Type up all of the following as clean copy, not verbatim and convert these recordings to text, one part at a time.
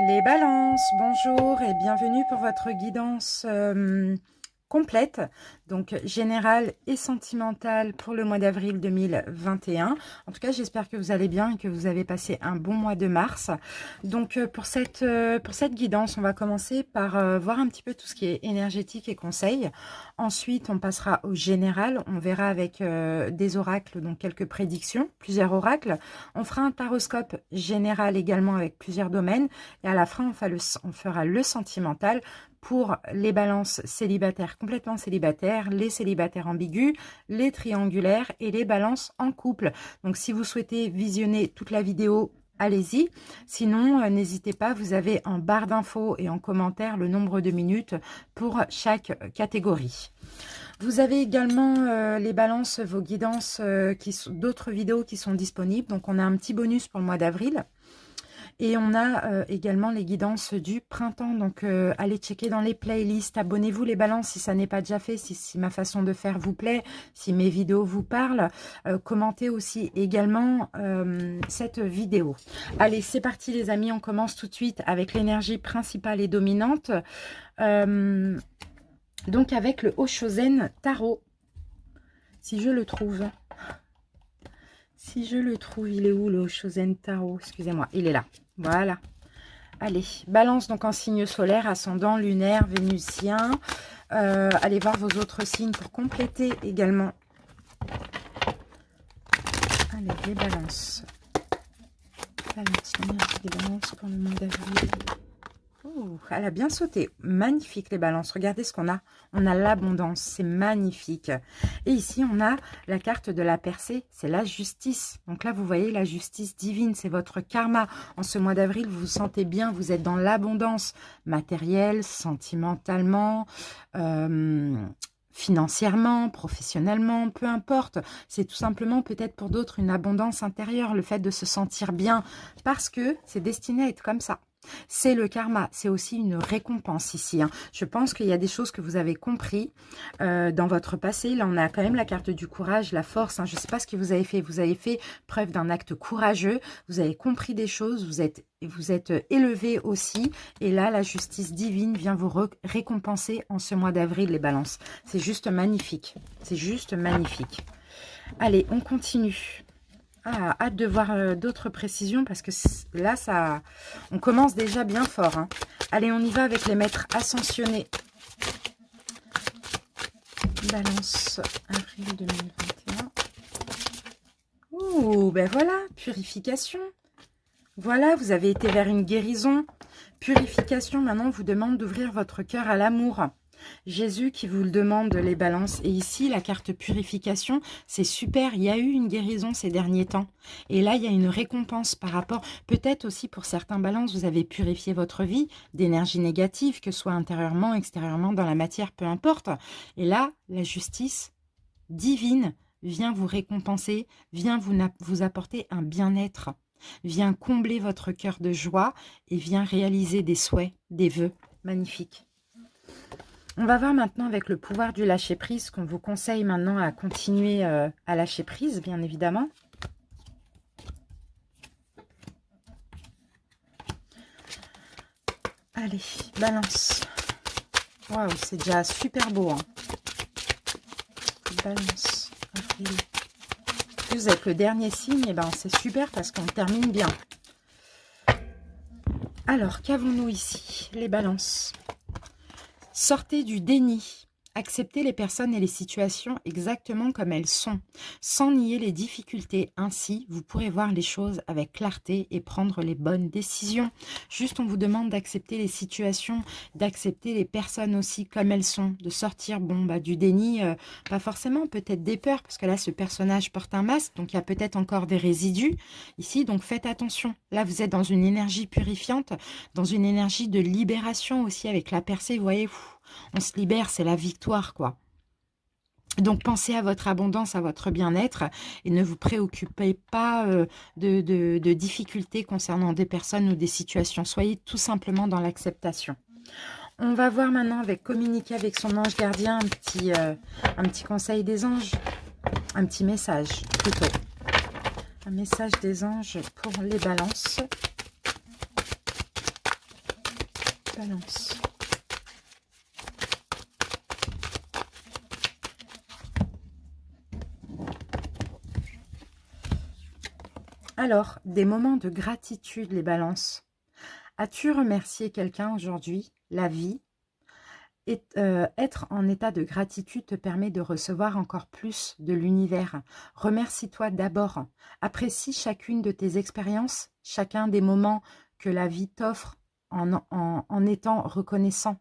Les balances, bonjour et bienvenue pour votre guidance complète, donc générale et sentimentale pour le mois d'avril 2021. En tout cas, j'espère que vous allez bien et que vous avez passé un bon mois de mars. Donc pour cette guidance, on va commencer par voir un petit peu tout ce qui est énergétique et conseils. Ensuite, on passera au général. On verra avec des oracles, donc quelques prédictions, plusieurs oracles. On fera un taroscope général également avec plusieurs domaines. Et à la fin, on fera le sentimental pour les balances célibataires, complètement célibataires, les célibataires ambigus, les triangulaires et les balances en couple. Donc, si vous souhaitez visionner toute la vidéo, allez-y. Sinon, n'hésitez pas, vous avez en barre d'infos et en commentaire le nombre de minutes pour chaque catégorie. Vous avez également les balances, vos guidances, d'autres vidéos qui sont disponibles. Donc, on a un petit bonus pour le mois d'avril. Et on a également les guidances du printemps. Donc, allez checker dans les playlists. Abonnez-vous les balances si ça n'est pas déjà fait, si ma façon de faire vous plaît, si mes vidéos vous parlent. Commentez aussi également cette vidéo. Allez, c'est parti les amis. On commence tout de suite avec l'énergie principale et dominante. Donc, avec le Oshozen Tarot. Si je le trouve... il est où le Oshozen Tarot? Excusez-moi, il est là. Voilà. Allez, balance donc en signe solaire, ascendant, lunaire, vénusien. Allez voir vos autres signes pour compléter également. Allez, les balances. L'énergie des balances pour le mois d'avril. Oh, elle a bien sauté. Magnifique les balances. Regardez ce qu'on a. On a l'abondance. C'est magnifique. Et ici, on a la carte de la percée. C'est la justice. Donc là, vous voyez la justice divine. C'est votre karma. En ce mois d'avril, vous vous sentez bien. Vous êtes dans l'abondance matérielle, sentimentalement, financièrement, professionnellement, peu importe. C'est tout simplement peut-être pour d'autres une abondance intérieure. Le fait de se sentir bien. Parce que c'est destiné à être comme ça. C'est le karma, c'est aussi une récompense ici. Je pense qu'il y a des choses que vous avez compris dans votre passé. Là, on a quand même la carte du courage, la force. Je ne sais pas ce que vous avez fait. Vous avez fait preuve d'un acte courageux. Vous avez compris des choses. Vous êtes élevé aussi. Et là, la justice divine vient vous récompenser en ce mois d'avril, les balances. C'est juste magnifique. C'est juste magnifique. Allez, on continue. Ah, hâte de voir d'autres précisions parce que là, on commence déjà bien fort. Allez, on y va avec les maîtres ascensionnés. Balance, avril 2021. Ouh, ben voilà, purification. Voilà, vous avez été vers une guérison. Purification, maintenant, on vous demande d'ouvrir votre cœur à l'amour. Jésus qui vous le demande, les balances. Et ici, la carte purification, c'est super. Il y a eu une guérison ces derniers temps. Et là, il y a une récompense par rapport... Peut-être aussi pour certains balances, vous avez purifié votre vie d'énergie négative, que ce soit intérieurement, extérieurement, dans la matière, peu importe. Et là, la justice divine vient vous récompenser, vient vous apporter un bien-être, vient combler votre cœur de joie et vient réaliser des souhaits, des vœux. Magnifique. On va voir maintenant avec le pouvoir du lâcher-prise qu'on vous conseille maintenant à continuer à lâcher prise, bien évidemment. Allez, balance. Waouh, c'est déjà super beau. Balance. Avril. Vous êtes le dernier signe, et ben c'est super parce qu'on termine bien. Alors, qu'avons-nous ici? Les balances. Sortez du déni. Acceptez les personnes et les situations exactement comme elles sont, sans nier les difficultés. Ainsi, vous pourrez voir les choses avec clarté et prendre les bonnes décisions. Juste, on vous demande d'accepter les situations, d'accepter les personnes aussi comme elles sont, de sortir du déni, pas forcément, peut-être des peurs, parce que là, ce personnage porte un masque, donc il y a peut-être encore des résidus ici, donc faites attention. Là, vous êtes dans une énergie purifiante, dans une énergie de libération aussi avec la percée, vous voyez, on se libère, c'est la victoire, quoi. Donc, pensez à votre abondance, à votre bien-être et ne vous préoccupez pas de difficultés concernant des personnes ou des situations. Soyez tout simplement dans l'acceptation. On va voir maintenant avec communiquer avec son ange gardien un petit conseil des anges, un petit message plutôt. Un message des anges pour les balances. Balance. Alors, des moments de gratitude, les balances. As-tu remercié quelqu'un aujourd'hui? La vie? Être en état de gratitude te permet de recevoir encore plus de l'univers. Remercie-toi d'abord. Apprécie chacune de tes expériences, chacun des moments que la vie t'offre en étant reconnaissant.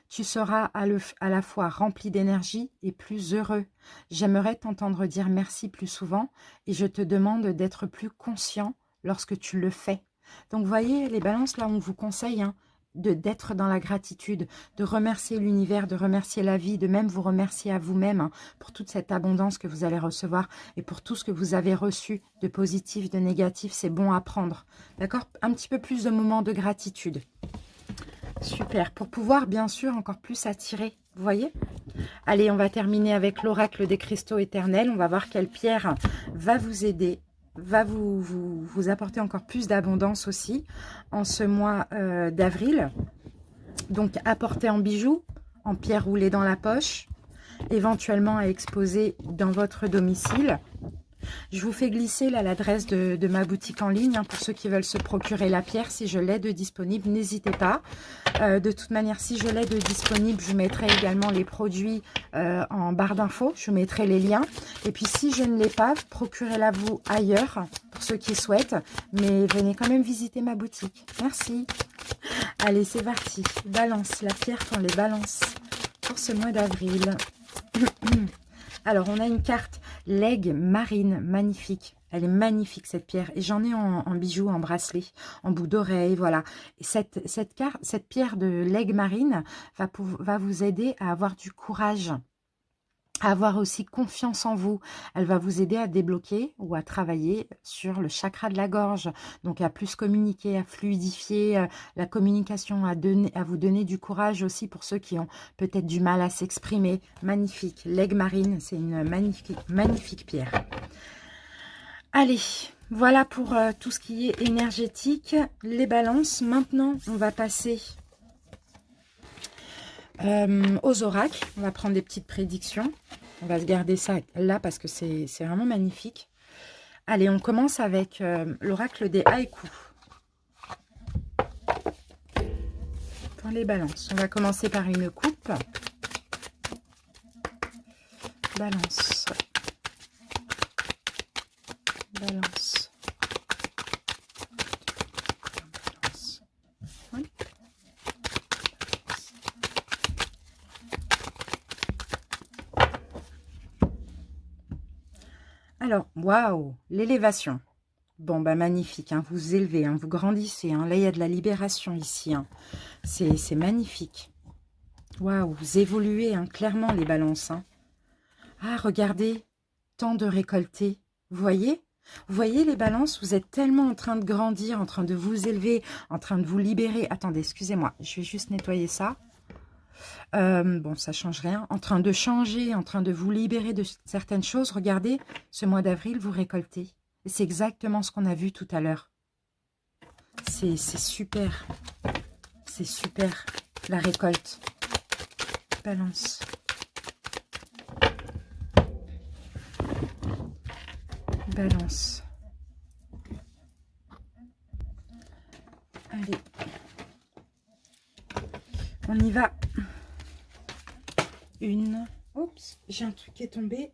Tu seras à la fois rempli d'énergie et plus heureux. J'aimerais t'entendre dire merci plus souvent et je te demande d'être plus conscient lorsque tu le fais. Donc, voyez, les balances, là, on vous conseille d'être dans la gratitude, de remercier l'univers, de remercier la vie, de même vous remercier à vous-même pour toute cette abondance que vous allez recevoir et pour tout ce que vous avez reçu de positif, de négatif. C'est bon à prendre. D'accord? Un petit peu plus de moments de gratitude. Super, pour pouvoir bien sûr encore plus attirer, vous voyez? Allez, on va terminer avec l'oracle des cristaux éternels. On va voir quelle pierre va vous aider, va vous apporter encore plus d'abondance aussi en ce mois d'avril. Donc, apporter en bijoux, en pierre roulée dans la poche, éventuellement à exposer dans votre domicile. Je vous fais glisser là l'adresse de ma boutique en ligne pour ceux qui veulent se procurer la pierre. Si je l'ai de disponible, n'hésitez pas. De toute manière, si je l'ai de disponible, je mettrai également les produits en barre d'infos. Je mettrai les liens. Et puis si je ne l'ai pas, procurez-la vous ailleurs pour ceux qui souhaitent. Mais venez quand même visiter ma boutique. Merci. Allez, c'est parti. Balance, la pierre qu'on les balance pour ce mois d'avril. Alors, on a une carte L'aigle marine, magnifique. Elle est magnifique, cette pierre. Et j'en ai en bijoux, en bracelet, en boucle d'oreille, voilà. Et cette pierre de l'aigle marine va vous aider à avoir du courage, à avoir aussi confiance en vous. Elle va vous aider à débloquer ou à travailler sur le chakra de la gorge. Donc, à plus communiquer, à fluidifier la communication, à vous donner du courage aussi pour ceux qui ont peut-être du mal à s'exprimer. Magnifique. L'aigle marine, c'est une magnifique pierre. Allez, voilà pour tout ce qui est énergétique. Les balances. Maintenant, on va passer aux oracles. On va prendre des petites prédictions. On va se garder ça là parce que c'est vraiment magnifique. Allez, on commence avec l'oracle des haïkus. Pour les balances, on va commencer par une coupe. Balance. Balance. Balance. Oui. Alors, waouh, l'élévation. Bon, bah magnifique, hein, vous élevez, hein, vous grandissez. Hein, là, il y a de la libération ici. Hein. C'est magnifique. Waouh, vous évoluez, hein, clairement, les balances. Hein. Ah, regardez, temps de récolter. Vous voyez? Vous voyez, les balances, vous êtes tellement en train de grandir, en train de vous élever, en train de vous libérer. Attendez, excusez-moi, je vais juste nettoyer ça. Bon, ça change rien. En train de changer, en train de vous libérer de certaines choses. Regardez, ce mois d'avril, vous récoltez. C'est exactement ce qu'on a vu tout à l'heure. C'est super. C'est super, la récolte. Balance. Balance. Allez. On y va. Une. Oups, j'ai un truc qui est tombé.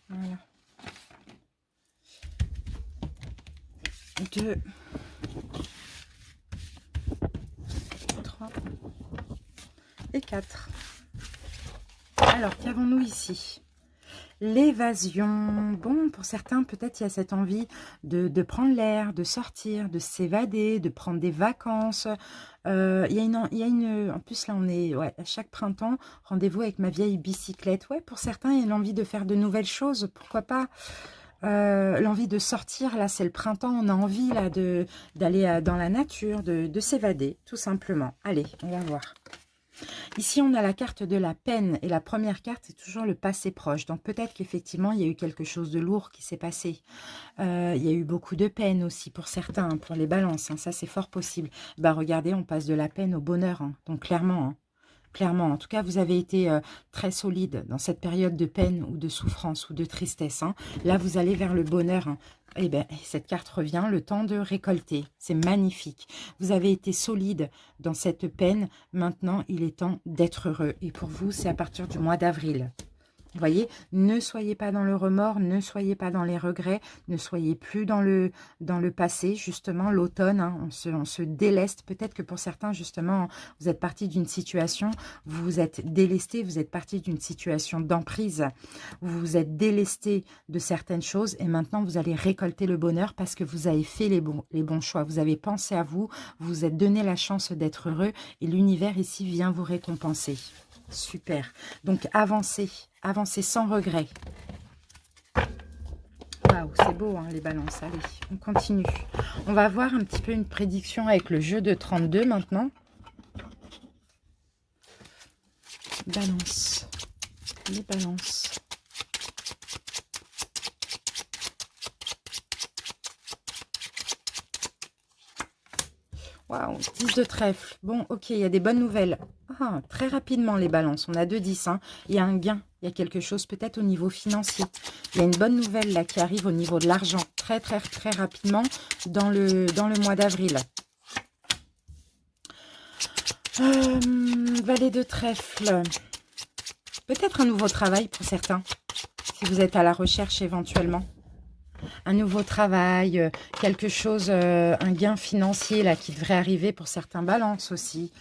Voilà. 2. 3. Et 4. Alors, qu'avons-nous ici? L'évasion. Bon, pour certains, peut-être il y a cette envie de prendre l'air, de sortir, de s'évader, de prendre des vacances. Il y a une... En plus, là, on est à chaque printemps, rendez-vous avec ma vieille bicyclette. Ouais, pour certains, il y a l'envie de faire de nouvelles choses. Pourquoi pas l'envie de sortir, là, c'est le printemps. On a envie, là, d'aller dans la nature, de s'évader, tout simplement. Allez, on va voir. Ici, on a la carte de la peine et la première carte, c'est toujours le passé proche. Donc, peut-être qu'effectivement, il y a eu quelque chose de lourd qui s'est passé. Il y a eu beaucoup de peine aussi pour certains, pour les balances. Hein, ça, c'est fort possible. Bah, regardez, on passe de la peine au bonheur. Hein, donc, clairement, hein. Clairement, en tout cas, vous avez été très solide dans cette période de peine ou de souffrance ou de tristesse. Hein. Là, vous allez vers le bonheur. Hein. Et bien, cette carte revient, le temps de récolter. C'est magnifique. Vous avez été solide dans cette peine. Maintenant, il est temps d'être heureux. Et pour vous, c'est à partir du mois d'avril. Vous voyez, ne soyez pas dans le remords, ne soyez pas dans les regrets, ne soyez plus dans le passé, justement, l'automne, hein, on se déleste. Peut-être que pour certains, justement, vous êtes parti d'une situation, vous vous êtes délesté, vous êtes parti d'une situation d'emprise, vous vous êtes délesté de certaines choses et maintenant, vous allez récolter le bonheur parce que vous avez fait les bons choix. Vous avez pensé à vous, vous vous êtes donné la chance d'être heureux et l'univers ici vient vous récompenser. Super. Donc, avancez. Avancez sans regret. Waouh, c'est beau, hein, les balances. Allez, on continue. On va voir un petit peu une prédiction avec le jeu de 32 maintenant. Balance. Les balances. Waouh, 10 de trèfle. Bon, ok, il y a des bonnes nouvelles. Ah, très rapidement les balances. On a 2-10. Hein. Il y a un gain. Il y a quelque chose peut-être au niveau financier. Il y a une bonne nouvelle là qui arrive au niveau de l'argent. Très, très, très rapidement dans le mois d'avril. Valet de trèfle. Peut-être un nouveau travail pour certains. Si vous êtes à la recherche éventuellement. Un nouveau travail, quelque chose, un gain financier là qui devrait arriver pour certains balances aussi.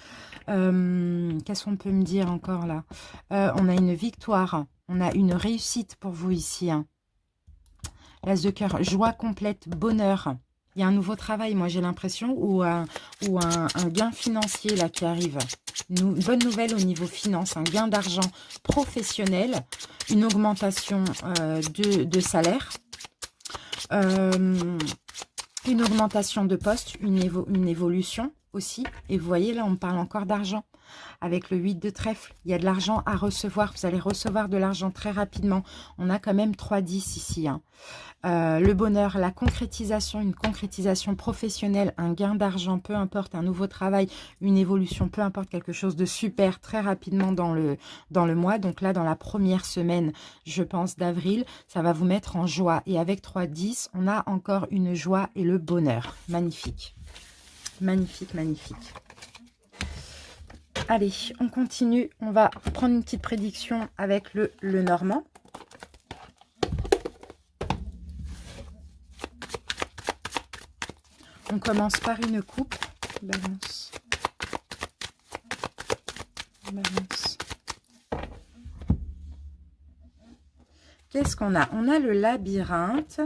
Qu'est-ce qu'on peut me dire encore là? On a une victoire, on a une réussite pour vous ici. Hein. L'As de cœur, joie complète, bonheur. Il y a un nouveau travail, moi j'ai l'impression, ou un gain financier là qui arrive. Une bonne nouvelle au niveau finance, un gain d'argent professionnel, une augmentation de salaire. Une augmentation de poste, une évolution aussi. Et vous voyez, là, on parle encore d'argent. Avec le 8 de trèfle, il y a de l'argent à recevoir. Vous allez recevoir de l'argent très rapidement. On a quand même 3-10 ici. Hein. Le bonheur, la concrétisation, une concrétisation professionnelle, un gain d'argent, peu importe, un nouveau travail, une évolution, peu importe, quelque chose de super très rapidement dans le mois. Donc là, dans la première semaine, je pense, d'avril, ça va vous mettre en joie. Et avec 3-10, on a encore une joie et le bonheur. Magnifique. Magnifique, magnifique. Allez, on continue. On va prendre une petite prédiction avec le Normand. On commence par une coupe. Balance. Balance. Qu'est-ce qu'on a? On a le labyrinthe.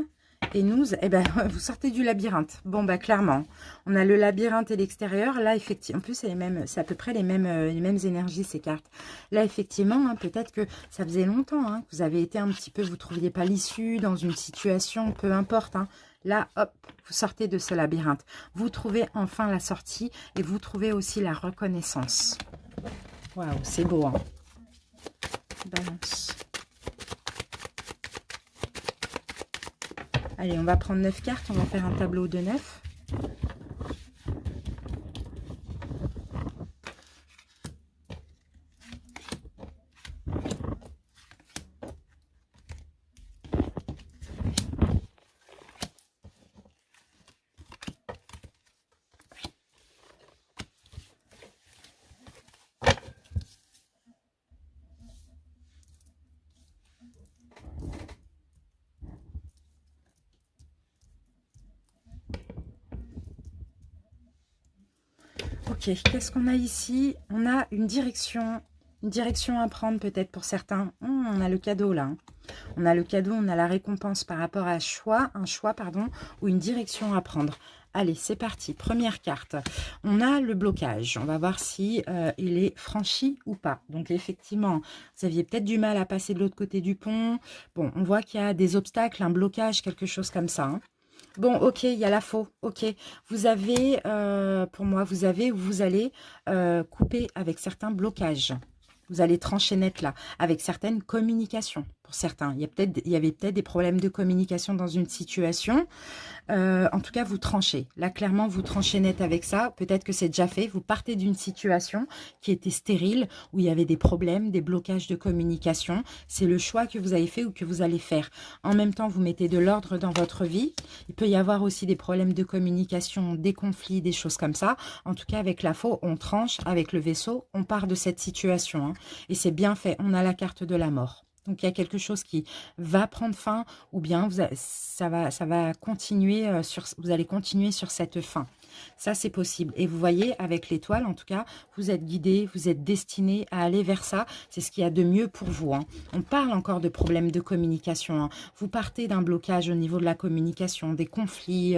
Et nous, eh ben, vous sortez du labyrinthe. Bon, bah clairement, on a le labyrinthe et l'extérieur. Là, effectivement, en plus, c'est à peu près les mêmes énergies, ces cartes. Là, effectivement, hein, peut-être que ça faisait longtemps hein, que vous avez été un petit peu, vous ne trouviez pas l'issue dans une situation, peu importe. Hein. Là, hop, vous sortez de ce labyrinthe. Vous trouvez enfin la sortie et vous trouvez aussi la reconnaissance. Waouh, c'est beau, hein. Balance. Allez, on va prendre 9 cartes, on va faire un tableau de 9. Ok, qu'est-ce qu'on a ici? On a une direction à prendre peut-être pour certains. On a le cadeau là. Hein. On a le cadeau, on a la récompense par rapport à un choix, pardon, ou une direction à prendre. Allez, c'est parti. Première carte. On a le blocage. On va voir si il est franchi ou pas. Donc, effectivement, vous aviez peut-être du mal à passer de l'autre côté du pont. Bon, on voit qu'il y a des obstacles, un blocage, quelque chose comme ça. Hein. Bon, ok, il y a la faux. Ok, vous avez, pour moi, vous avez ou vous allez couper avec certains blocages. Vous allez trancher net là, avec certaines communications. Pour certains, il y avait peut-être des problèmes de communication dans une situation. En tout cas, vous tranchez. Là, clairement, vous tranchez net avec ça. Peut-être que c'est déjà fait. Vous partez d'une situation qui était stérile, où il y avait des problèmes, des blocages de communication. C'est le choix que vous avez fait ou que vous allez faire. En même temps, vous mettez de l'ordre dans votre vie. Il peut y avoir aussi des problèmes de communication, des conflits, des choses comme ça. En tout cas, avec la faux, on tranche. Avec le vaisseau, on part de cette situation, hein. Et c'est bien fait. On a la carte de la mort. Donc, il y a quelque chose qui va prendre fin ou bien ça va continuer vous allez continuer sur cette fin. Ça, c'est possible. Et vous voyez, avec l'étoile, en tout cas, vous êtes guidé, vous êtes destiné à aller vers ça. C'est ce qu'il y a de mieux pour vous, hein. On parle encore de problèmes de communication, hein. Vous partez d'un blocage au niveau de la communication, des conflits.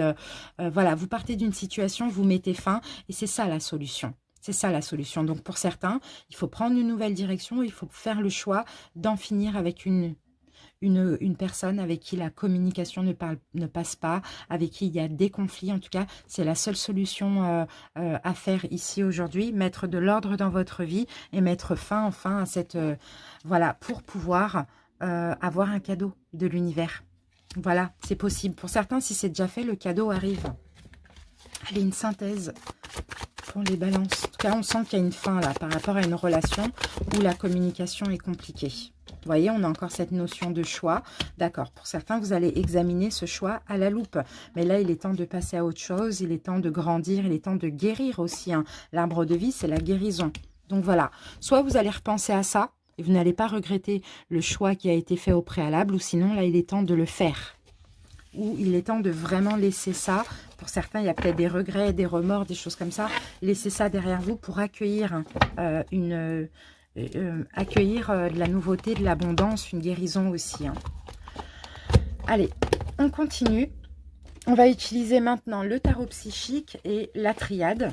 Voilà, vous partez d'une situation, vous mettez fin et c'est ça la solution. C'est ça la solution. Donc pour certains, il faut prendre une nouvelle direction, il faut faire le choix d'en finir avec une personne avec qui la communication ne passe pas, avec qui il y a des conflits. En tout cas, c'est la seule solution à faire ici aujourd'hui, mettre de l'ordre dans votre vie et mettre fin enfin à cette... voilà, pour pouvoir avoir un cadeau de l'univers. Voilà, c'est possible. Pour certains, si c'est déjà fait, le cadeau arrive. Allez, une synthèse pour les balances. En tout cas, on sent qu'il y a une fin là par rapport à une relation où la communication est compliquée. Vous voyez, on a encore cette notion de choix. D'accord, pour certains, vous allez examiner ce choix à la loupe. Mais là, il est temps de passer à autre chose. Il est temps de grandir. Il est temps de guérir aussi, hein. L'arbre de vie, c'est la guérison. Donc voilà, soit vous allez repenser à ça et vous n'allez pas regretter le choix qui a été fait au préalable. Ou sinon, là, il est temps de le faire. Ou il est temps de vraiment laisser ça. Pour certains, il y a peut-être des regrets, des remords, des choses comme ça. Laissez ça derrière vous pour accueillir de la nouveauté, de l'abondance, une guérison aussi, hein. Allez, on continue. On va utiliser maintenant le tarot psychique et la triade.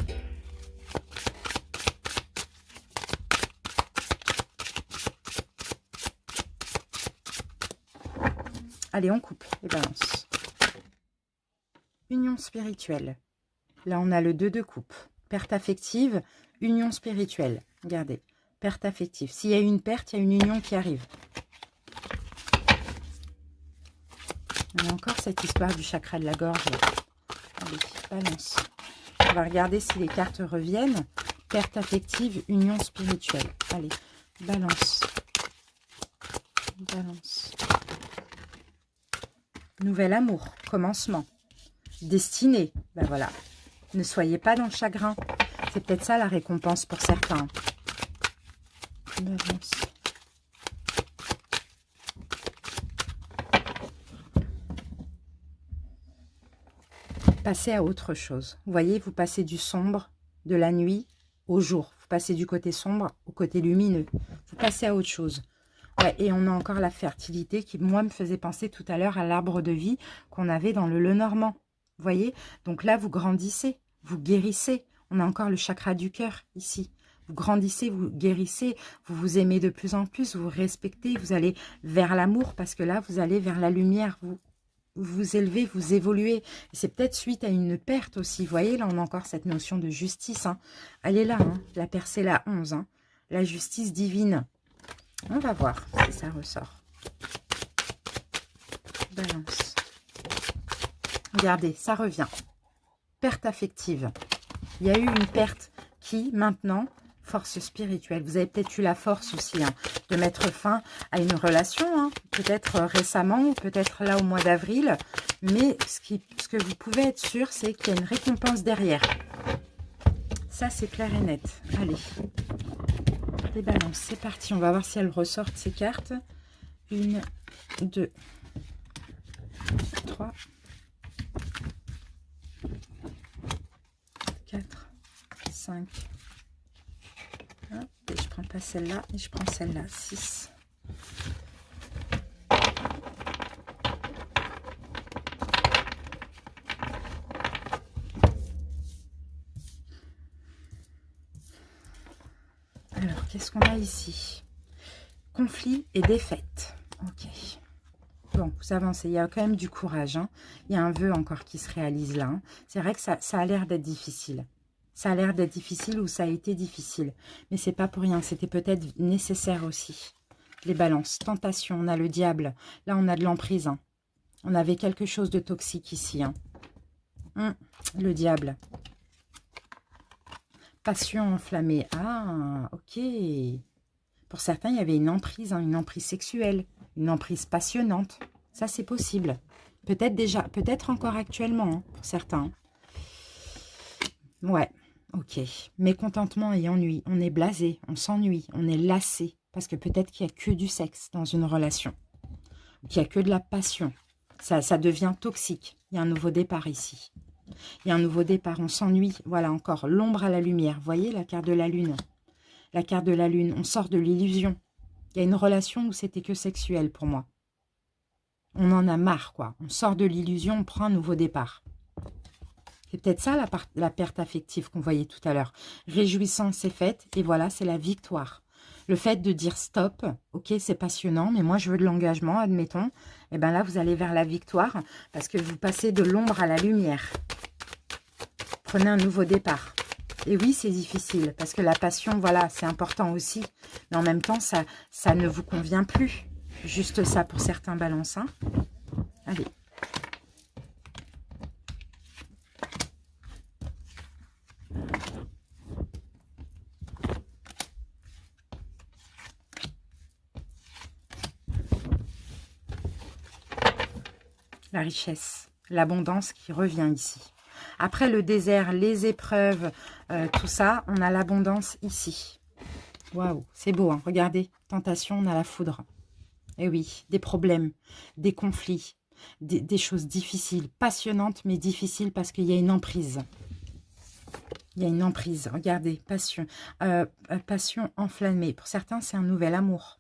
Allez, on coupe les balances. Union spirituelle. Là, on a le 2 de coupe. Perte affective, union spirituelle. Regardez, perte affective. S'il y a une perte, il y a une union qui arrive. On a encore cette histoire du chakra de la gorge. Allez, balance. On va regarder si les cartes reviennent. Perte affective, union spirituelle. Allez, balance. Balance. Nouvel amour, commencement. Destinée, ben voilà. Ne soyez pas dans le chagrin. C'est peut-être ça la récompense pour certains. Balance. Passez à autre chose. Vous voyez, vous passez du sombre, de la nuit, au jour. Vous passez du côté sombre au côté lumineux. Vous passez à autre chose. Ouais, et on a encore la fertilité qui, moi, me faisait penser tout à l'heure à l'arbre de vie qu'on avait dans le Lenormand. Vous voyez? Donc là, vous grandissez, vous guérissez. On a encore le chakra du cœur ici. Vous grandissez, vous guérissez, vous vous aimez de plus en plus, vous vous respectez, vous allez vers l'amour parce que là, vous allez vers la lumière. Vous vous élevez, vous évoluez. C'est peut-être suite à une perte aussi. Vous voyez, là, on a encore cette notion de justice, hein. Elle est là, hein. La percée, la 11. Hein. La justice divine. On va voir si ça ressort. Balance. Regardez, ça revient. Perte affective. Il y a eu une perte qui, maintenant, force spirituelle. Vous avez peut-être eu la force aussi, hein, de mettre fin à une relation, hein, peut-être récemment ou peut-être là au mois d'avril. Mais ce que vous pouvez être sûr, c'est qu'il y a une récompense derrière. Ça, c'est clair et net. Allez. Les balances, c'est parti. On va voir si elles ressortent ces cartes. 1, 2, 3, 4, 5. Hop, et je prends pas celle-là et je prends celle-là. 6. Alors, qu'est-ce qu'on a ici? Conflit et défaite. Ok. bon, vous avancez. Il y a quand même du courage. Hein. Il y a un vœu encore qui se réalise là. Hein. C'est vrai que ça a l'air d'être difficile. Ça a l'air d'être difficile ou ça a été difficile. Mais c'est pas pour rien. C'était peut-être nécessaire aussi. Les balances. Tentation. On a le diable. Là, on a de l'emprise. Hein. On avait quelque chose de toxique ici. Hein. Le diable. Passion enflammée. Ah, ok. Pour certains, il y avait une emprise, hein, une emprise sexuelle, une emprise passionnante. Ça, c'est possible. Peut-être déjà, peut-être encore actuellement, hein, pour certains. Ouais, ok. Mécontentement et ennui. On est blasé, on s'ennuie, on est lassé. Parce que peut-être qu'il n'y a que du sexe dans une relation. Qu'il n'y a que de la passion. Ça devient toxique. Il y a un nouveau départ ici. Il y a un nouveau départ, on s'ennuie. Voilà encore, l'ombre à la lumière. Vous voyez la carte de la lune? La carte de la lune, on sort de l'illusion. Il y a une relation où c'était que sexuel pour moi. On en a marre, quoi. On sort de l'illusion, on prend un nouveau départ. C'est peut-être ça la perte affective qu'on voyait tout à l'heure. Réjouissance est faite, et voilà, c'est la victoire. Le fait de dire stop, ok, c'est passionnant, mais moi je veux de l'engagement, admettons. Et bien là, vous allez vers la victoire, parce que vous passez de l'ombre à la lumière. Prenez un nouveau départ. Et oui, c'est difficile, parce que la passion, voilà, c'est important aussi. Mais en même temps, ça ne vous convient plus. Juste ça pour certains balances. Hein. Allez. La richesse, l'abondance qui revient ici. Après le désert, les épreuves, tout ça, on a l'abondance ici. Waouh, c'est beau, hein. Regardez, tentation, on a la foudre. Eh oui, des problèmes, des conflits, des choses difficiles, passionnantes, mais difficiles parce qu'il y a une emprise. Il y a une emprise, regardez, passion, passion enflammée. Pour certains, c'est un nouvel amour.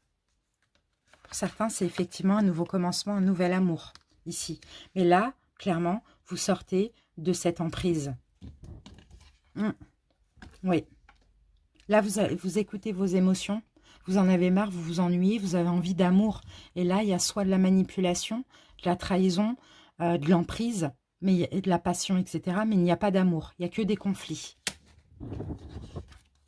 Pour certains, c'est effectivement un nouveau commencement, un nouvel amour, ici. Mais là, clairement, vous sortez de cette emprise. Oui. Là, vous écoutez vos émotions. Vous en avez marre, vous vous ennuyez, vous avez envie d'amour. Et là, il y a soit de la manipulation, de la trahison, de l'emprise, mais de la passion, etc. Mais il n'y a pas d'amour, il n'y a que des conflits.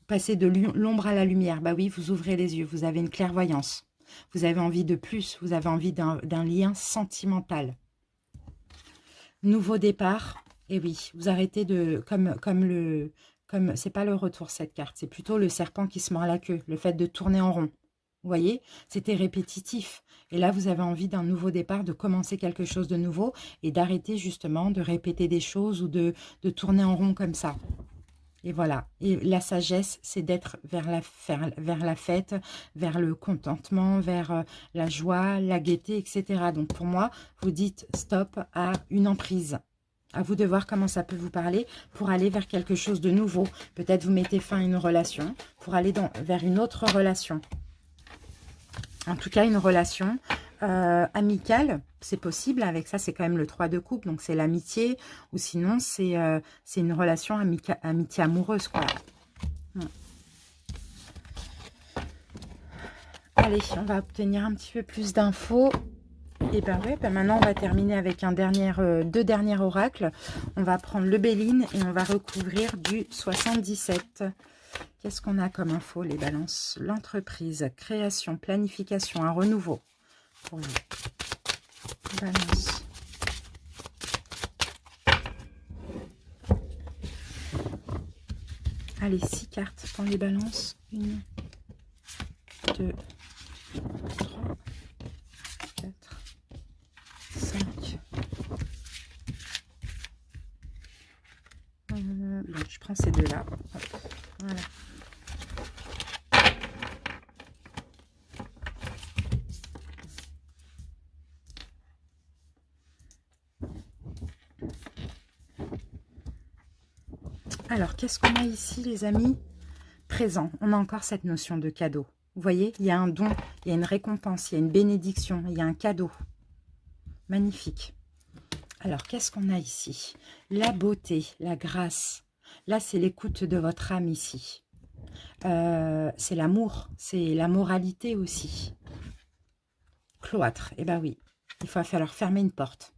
Passez de l'ombre à la lumière. Bah oui, vous ouvrez les yeux, vous avez une clairvoyance. Vous avez envie de plus, vous avez envie d'un lien sentimental. Nouveau départ. Et oui, vous arrêtez de... Comme c'est pas le retour, cette carte. C'est plutôt le serpent qui se mord la queue. Le fait de tourner en rond. Vous voyez, c'était répétitif. Et là, vous avez envie d'un nouveau départ, de commencer quelque chose de nouveau et d'arrêter justement de répéter des choses ou de tourner en rond comme ça. Et voilà. Et la sagesse, c'est d'être vers la fête, vers le contentement, vers la joie, la gaieté, etc. Donc pour moi, vous dites stop à une emprise. À vous de voir comment ça peut vous parler pour aller vers quelque chose de nouveau. Peut-être vous mettez fin à une relation pour aller vers une autre relation. En tout cas, une relation amicale, c'est possible. Avec ça, c'est quand même le 3 de coupe. Donc, c'est l'amitié. Ou sinon, c'est une relation amitié amoureuse, quoi. Allez, on va obtenir un petit peu plus d'infos. Et ben ouais, ben maintenant on va terminer avec deux derniers oracles. On va prendre le Béline et on va recouvrir du 77. Qu'est-ce qu'on a comme info, les balances? L'entreprise, création, planification, un renouveau. Pour vous. Balance. Allez, 6 cartes pour les balances. 1, 2, 3, 4. 5. Bon, je prends ces deux-là. Voilà. Alors, qu'est-ce qu'on a ici, les amis? Présent. On a encore cette notion de cadeau. Vous voyez, il y a un don, il y a une récompense, il y a une bénédiction, il y a un cadeau. Magnifique. Alors, qu'est-ce qu'on a ici? La beauté, la grâce. Là, c'est l'écoute de votre âme ici. C'est l'amour, c'est la moralité aussi. Cloître, eh ben oui. Il va falloir fermer une porte.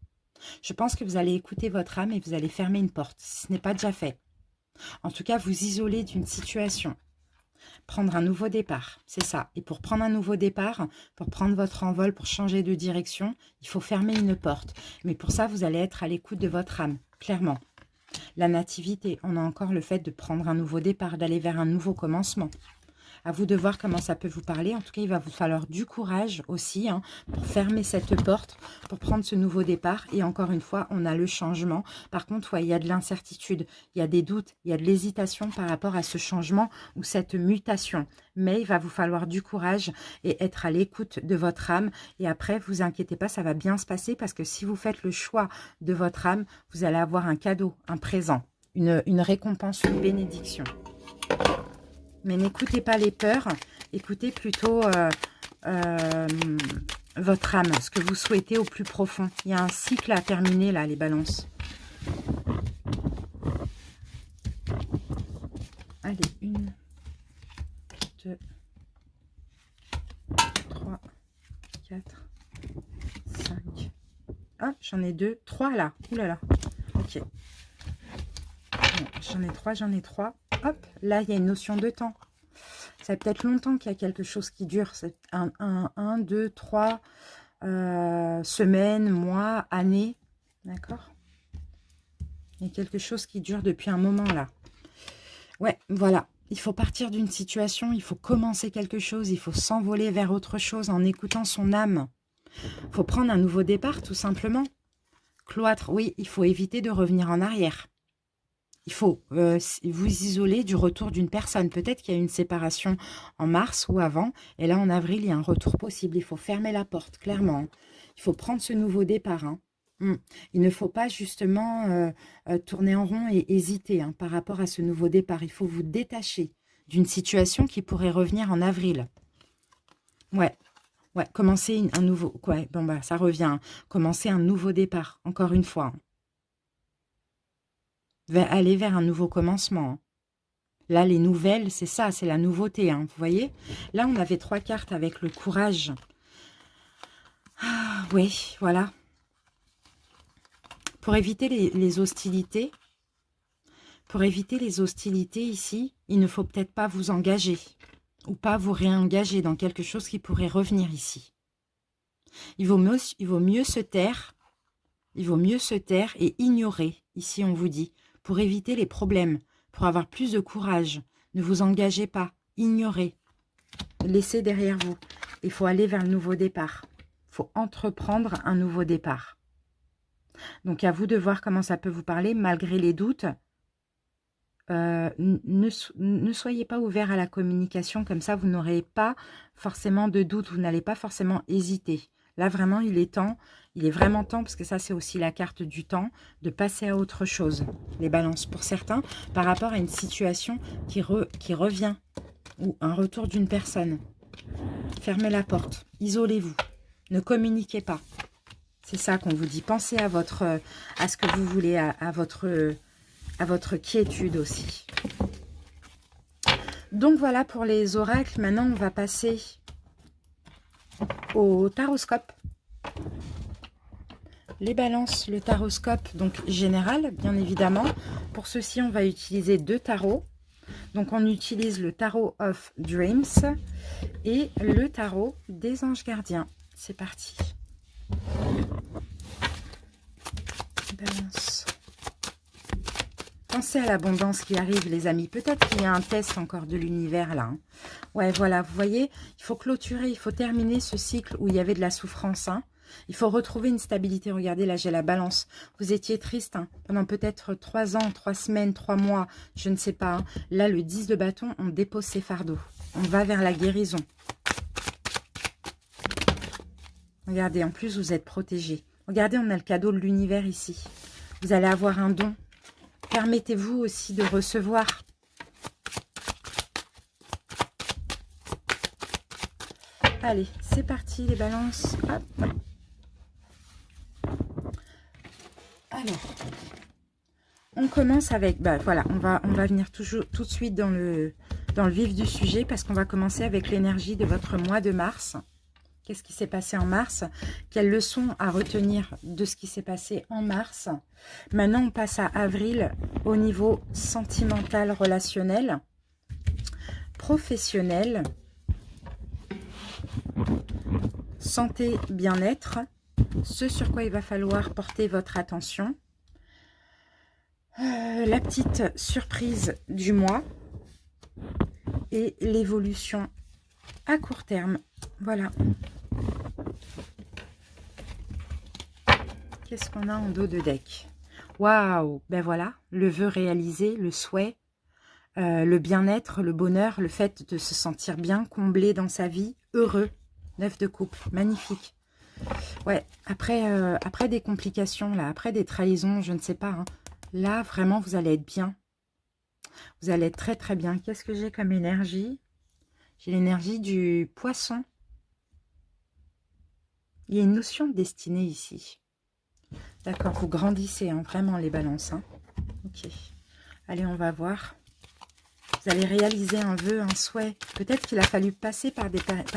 Je pense que vous allez écouter votre âme et vous allez fermer une porte, si ce n'est pas déjà fait. En tout cas, vous isoler d'une situation. Prendre un nouveau départ, c'est ça. Et pour prendre un nouveau départ, pour prendre votre envol, pour changer de direction, il faut fermer une porte. Mais pour ça, vous allez être à l'écoute de votre âme, clairement. La nativité, on a encore le fait de prendre un nouveau départ, d'aller vers un nouveau commencement. À vous de voir comment ça peut vous parler. En tout cas, il va vous falloir du courage aussi pour fermer cette porte, pour prendre ce nouveau départ. Et encore une fois, on a le changement. Par contre, ouais, il y a de l'incertitude, il y a des doutes, il y a de l'hésitation par rapport à ce changement ou cette mutation. Mais il va vous falloir du courage et être à l'écoute de votre âme. Et après, vous inquiétez pas, ça va bien se passer parce que si vous faites le choix de votre âme, vous allez avoir un cadeau, un présent, une récompense, une bénédiction. Mais n'écoutez pas les peurs, écoutez plutôt votre âme, ce que vous souhaitez au plus profond. Il y a un cycle à terminer là, les balances. Allez, 1, 2, 3, 4, 5. Hop, j'en ai 2, 3 là. Ouh là là. Ok. J'en ai 3. Hop, là, il y a une notion de temps. Ça fait peut-être longtemps qu'il y a quelque chose qui dure. C'est 1, 2, 3 semaines, mois, années. D'accord? Il y a quelque chose qui dure depuis un moment, là. Ouais, voilà. Il faut partir d'une situation, il faut commencer quelque chose, il faut s'envoler vers autre chose en écoutant son âme. Il faut prendre un nouveau départ, tout simplement. Cloître, oui, il faut éviter de revenir en arrière. Il faut vous isoler du retour d'une personne. Peut-être qu'il y a une séparation en mars ou avant. Et là, en avril, il y a un retour possible. Il faut fermer la porte, clairement. Il faut prendre ce nouveau départ. Il ne faut pas justement tourner en rond et hésiter par rapport à ce nouveau départ. Il faut vous détacher d'une situation qui pourrait revenir en avril. Ouais, commencer un nouveau... Ouais, bon, bah, ça revient. Commencer un nouveau départ, encore une fois. Aller vers un nouveau commencement. Là, les nouvelles, c'est ça, c'est la nouveauté. Vous voyez? Là, on avait 3 cartes avec le courage. Ah, oui, voilà. Pour éviter les hostilités, ici, il ne faut peut-être pas vous engager ou pas vous réengager dans quelque chose qui pourrait revenir ici. Il vaut mieux se taire. Il vaut mieux se taire et ignorer, ici on vous dit, pour éviter les problèmes, pour avoir plus de courage. Ne vous engagez pas, ignorez, laissez derrière vous. Il faut aller vers le nouveau départ. Il faut entreprendre un nouveau départ. Donc à vous de voir comment ça peut vous parler, malgré les doutes. Ne soyez pas ouvert à la communication, comme ça vous n'aurez pas forcément de doute, vous n'allez pas forcément hésiter. Là vraiment il est vraiment temps, parce que ça c'est aussi la carte du temps, de passer à autre chose. Les balances pour certains, par rapport à une situation qui revient, ou un retour d'une personne. Fermez la porte, isolez-vous, ne communiquez pas. C'est ça qu'on vous dit, pensez à ce que vous voulez, à votre quiétude aussi. Donc voilà pour les oracles. Maintenant, on va passer au taroscope. Les balances, le taroscope, donc général, bien évidemment. Pour ceci, on va utiliser 2 tarots. Donc, on utilise le tarot of Dreams et le tarot des anges gardiens. C'est parti. Balance. Pensez à l'abondance qui arrive, les amis. Peut-être qu'il y a un test encore de l'univers, là. Ouais, voilà, vous voyez, il faut clôturer, il faut terminer ce cycle où il y avait de la souffrance. Il faut retrouver une stabilité. Regardez, là, j'ai la balance. Vous étiez triste pendant peut-être 3 ans, 3 semaines, 3 mois, je ne sais pas. Là, le 10 de bâton, on dépose ses fardeaux. On va vers la guérison. Regardez, en plus, vous êtes protégés. Regardez, on a le cadeau de l'univers ici. Vous allez avoir un don. Permettez-vous aussi de recevoir. Allez, c'est parti les balances. Hop. Alors, on commence avec, voilà, on va venir tout de suite dans le vif du sujet parce qu'on va commencer avec l'énergie de votre mois de mars. Qu'est-ce qui s'est passé en mars? Quelles leçons à retenir de ce qui s'est passé en mars? Maintenant, on passe à avril au niveau sentimental, relationnel, professionnel, santé, bien-être, ce sur quoi il va falloir porter votre attention. La petite surprise du mois et l'évolution à court terme. Voilà. Qu'est-ce qu'on a en dos de deck? Waouh! Ben voilà, le vœu réalisé, le souhait, le bien-être, le bonheur, le fait de se sentir bien, comblé dans sa vie, heureux. 9 de coupe, magnifique. Ouais, après des complications, là, après des trahisons, je ne sais pas. Hein, là, vraiment, vous allez être bien. Vous allez être très, très bien. Qu'est-ce que j'ai comme énergie? J'ai l'énergie du poisson. Il y a une notion de destinée ici. D'accord, vous grandissez, hein, vraiment, les balances. Hein. Ok. Allez, on va voir. Vous allez réaliser un vœu, un souhait. Peut-être qu'il a fallu passer par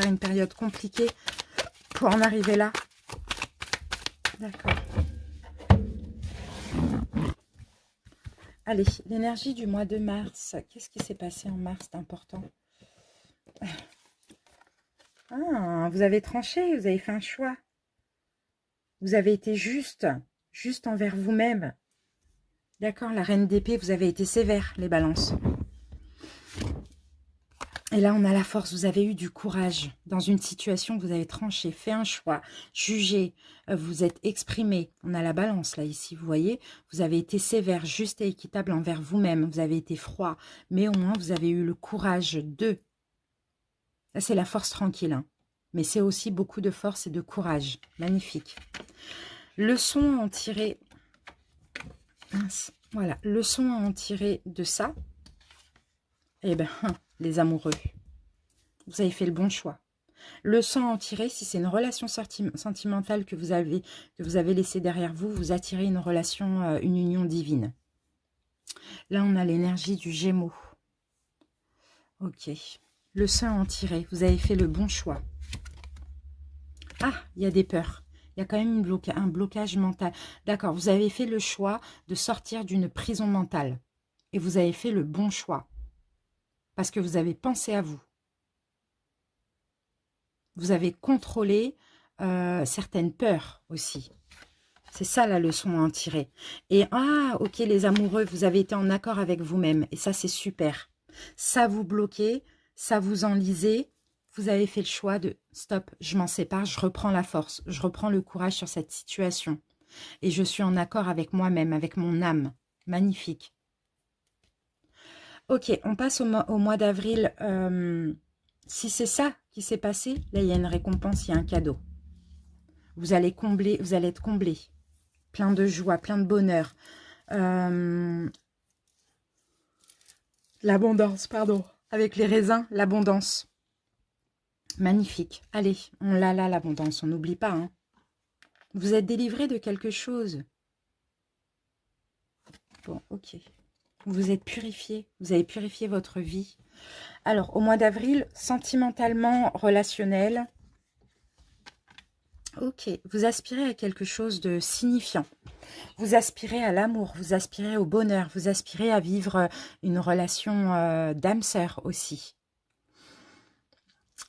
une période compliquée pour en arriver là. D'accord. Allez, l'énergie du mois de mars. Qu'est-ce qui s'est passé en mars d'important? Ah, vous avez tranché, vous avez fait un choix. Vous avez été juste envers vous-même. D'accord, la reine d'épée, vous avez été sévère, les balances. Et là, on a la force, vous avez eu du courage dans une situation que vous avez tranché, fait un choix, jugé, vous êtes exprimé. On a la balance là, ici, vous voyez. Vous avez été sévère, juste et équitable envers vous-même. Vous avez été froid, mais au moins, vous avez eu le courage de... Là, c'est la force tranquille, hein. Mais c'est aussi beaucoup de force et de courage. Magnifique. Leçon à en tirer... Mince. Voilà, leçon à en tirer de ça. Eh bien, les amoureux, vous avez fait le bon choix. Leçon à en tirer, si c'est une relation sentimentale que vous avez laissée derrière vous, vous attirez une relation, une union divine. Là, on a l'énergie du Gémeaux. Ok. Leçon à en tirer, vous avez fait le bon choix. Ah, il y a des peurs. Il y a quand même un blocage mental. D'accord, vous avez fait le choix de sortir d'une prison mentale. Et vous avez fait le bon choix. Parce que vous avez pensé à vous. Vous avez contrôlé certaines peurs aussi. C'est ça la leçon à en tirer. Et ah, ok, les amoureux, vous avez été en accord avec vous-même. Et ça, c'est super. Ça vous bloquait, ça vous enlisait. Vous avez fait le choix de stop, je m'en sépare, je reprends la force, je reprends le courage sur cette situation. Et je suis en accord avec moi-même, avec mon âme. Magnifique. Ok, on passe au mois d'avril. Si c'est ça qui s'est passé, là, il y a une récompense, il y a un cadeau. Vous allez être comblé. Plein de joie, plein de bonheur. L'abondance, pardon. Avec les raisins, l'abondance. Magnifique. Allez, on l'a là, l'abondance. On n'oublie pas. Hein. Vous êtes délivré de quelque chose. Bon, ok. Vous êtes purifié. Vous avez purifié votre vie. Alors, au mois d'avril, sentimentalement, relationnel. Ok, vous aspirez à quelque chose de signifiant. Vous aspirez à l'amour, vous aspirez au bonheur, vous aspirez à vivre une relation d'âme sœur aussi.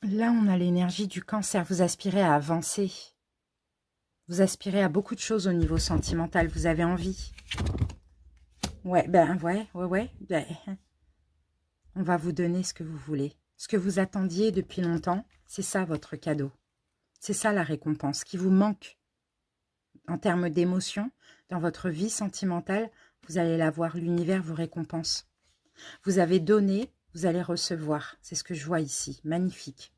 Là, on a l'énergie du cancer. Vous aspirez à avancer. Vous aspirez à beaucoup de choses au niveau sentimental. Vous avez envie. Ouais, ben ouais. Ben, on va vous donner ce que vous voulez. Ce que vous attendiez depuis longtemps, c'est ça votre cadeau. C'est ça la récompense qui vous manque en termes d'émotion. Dans votre vie sentimentale, vous allez l'avoir. L'univers vous récompense. Vous avez donné, vous allez recevoir. C'est ce que je vois ici. Magnifique.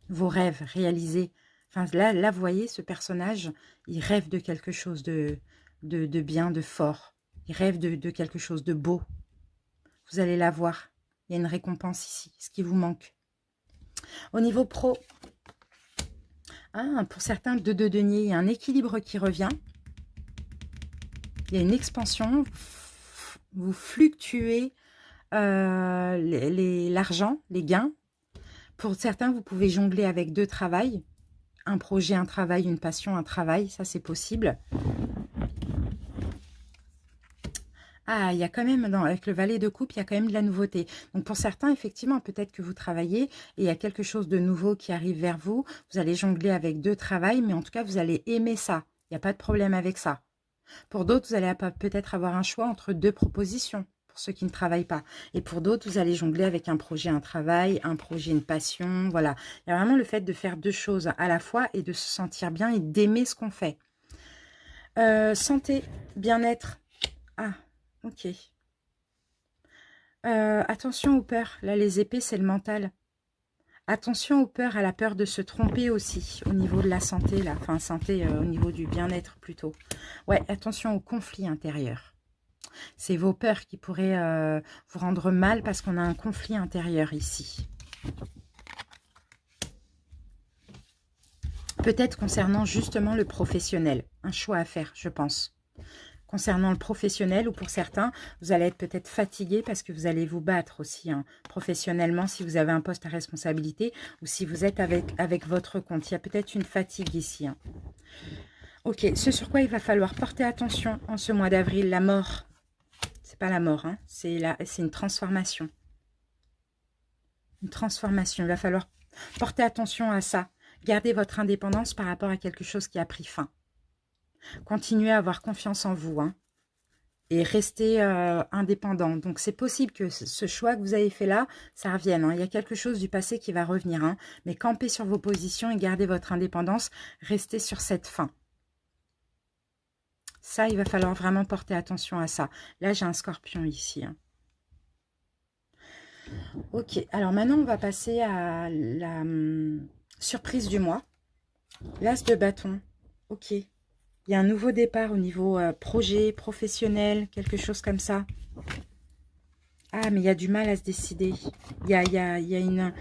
Vos rêves réalisés. Enfin, là, vous voyez, ce personnage, il rêve de quelque chose de bien, de fort. Il rêve de quelque chose de beau. Vous allez l'avoir. Il y a une récompense ici, ce qui vous manque. Au niveau pro, pour certains, de deniers, il y a un équilibre qui revient. Il y a une expansion. Vous fluctuez l'argent, les gains. Pour certains, vous pouvez jongler avec 2 travails. un projet, un travail, une passion, un travail, ça c'est possible. Ah, il y a quand même, avec le valet de coupe, il y a quand même de la nouveauté. Donc pour certains, effectivement, peut-être que vous travaillez et il y a quelque chose de nouveau qui arrive vers vous. Vous allez jongler avec 2 travails, mais en tout cas, vous allez aimer ça. Il n'y a pas de problème avec ça. Pour d'autres, vous allez peut-être avoir un choix entre 2 propositions, pour ceux qui ne travaillent pas. Et pour d'autres, vous allez jongler avec un projet, un travail, un projet, une passion. Voilà. Il y a vraiment le fait de faire 2 choses à la fois et de se sentir bien et d'aimer ce qu'on fait. Santé, bien-être. Ah, ok. Attention aux peurs. Là, les épées, c'est le mental. Attention aux peurs, à la peur de se tromper aussi, au niveau de la santé, là. Enfin, santé, au niveau du bien-être, plutôt. Ouais, attention aux conflits intérieurs. C'est vos peurs qui pourraient vous rendre mal parce qu'on a un conflit intérieur ici. Peut-être concernant justement le professionnel. Un choix à faire, je pense. Concernant le professionnel, ou pour certains, vous allez être peut-être fatigué parce que vous allez vous battre aussi professionnellement si vous avez un poste à responsabilité ou si vous êtes avec votre compte. Il y a peut-être une fatigue ici. Ok, ce sur quoi il va falloir porter attention en ce mois d'avril, la mort. C'est pas la mort, c'est une transformation. Une transformation, il va falloir porter attention à ça. Gardez votre indépendance par rapport à quelque chose qui a pris fin. Continuez à avoir confiance en vous, et restez indépendant. Donc, c'est possible que ce choix que vous avez fait là, ça revienne. Il y a quelque chose du passé qui va revenir. Mais campez sur vos positions et gardez votre indépendance. Restez sur cette fin. Ça, il va falloir vraiment porter attention à ça. Là, j'ai un scorpion ici. Ok, alors maintenant, on va passer à la surprise du mois. L'as de bâton. Ok. Il y a un nouveau départ au niveau projet, professionnel, quelque chose comme ça. Ah, mais il y a du mal à se décider. Il y a une...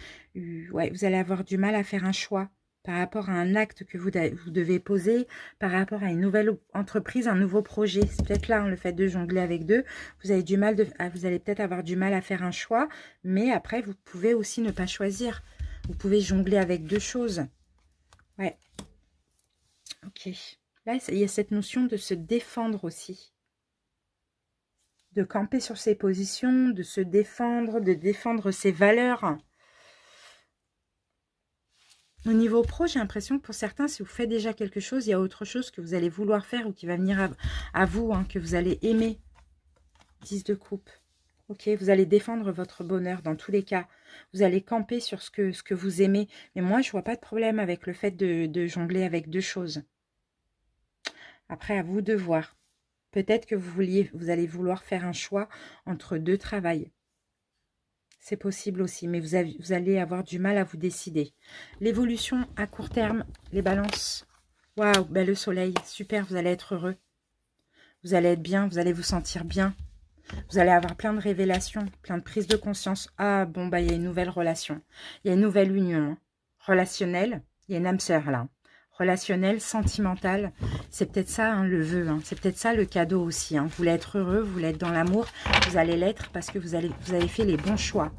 ouais, vous allez avoir du mal à faire un choix par rapport à un acte que vous devez poser, par rapport à une nouvelle entreprise, un nouveau projet. C'est peut-être là, le fait de jongler avec 2. Vous avez du mal vous allez peut-être avoir du mal à faire un choix, mais après, vous pouvez aussi ne pas choisir. Vous pouvez jongler avec 2 choses. Ouais. Ok. Là, il y a cette notion de se défendre aussi. De camper sur ses positions, de se défendre, de défendre ses valeurs. Au niveau pro, j'ai l'impression que pour certains, si vous faites déjà quelque chose, il y a autre chose que vous allez vouloir faire ou qui va venir à vous, que vous allez aimer. 10 de coupe. Ok, vous allez défendre votre bonheur dans tous les cas. Vous allez camper sur ce que vous aimez. Mais moi, je vois pas de problème avec le fait de jongler avec 2 choses. Après, à vous de voir. Peut-être que vous allez vouloir faire un choix entre 2 travails. C'est possible aussi, mais vous allez avoir du mal à vous décider. L'évolution à court terme, les balances. Waouh, ben le soleil, super, vous allez être heureux. Vous allez être bien, vous allez vous sentir bien. Vous allez avoir plein de révélations, plein de prises de conscience. Ah, bon, bah, il y a une nouvelle relation. Il y a une nouvelle union. Relationnelle, il y a une âme sœur là. Relationnel, sentimental, c'est peut-être ça le vœu, c'est peut-être ça le cadeau aussi. Vous voulez être heureux, vous voulez être dans l'amour, vous allez l'être parce que vous avez fait les bons choix.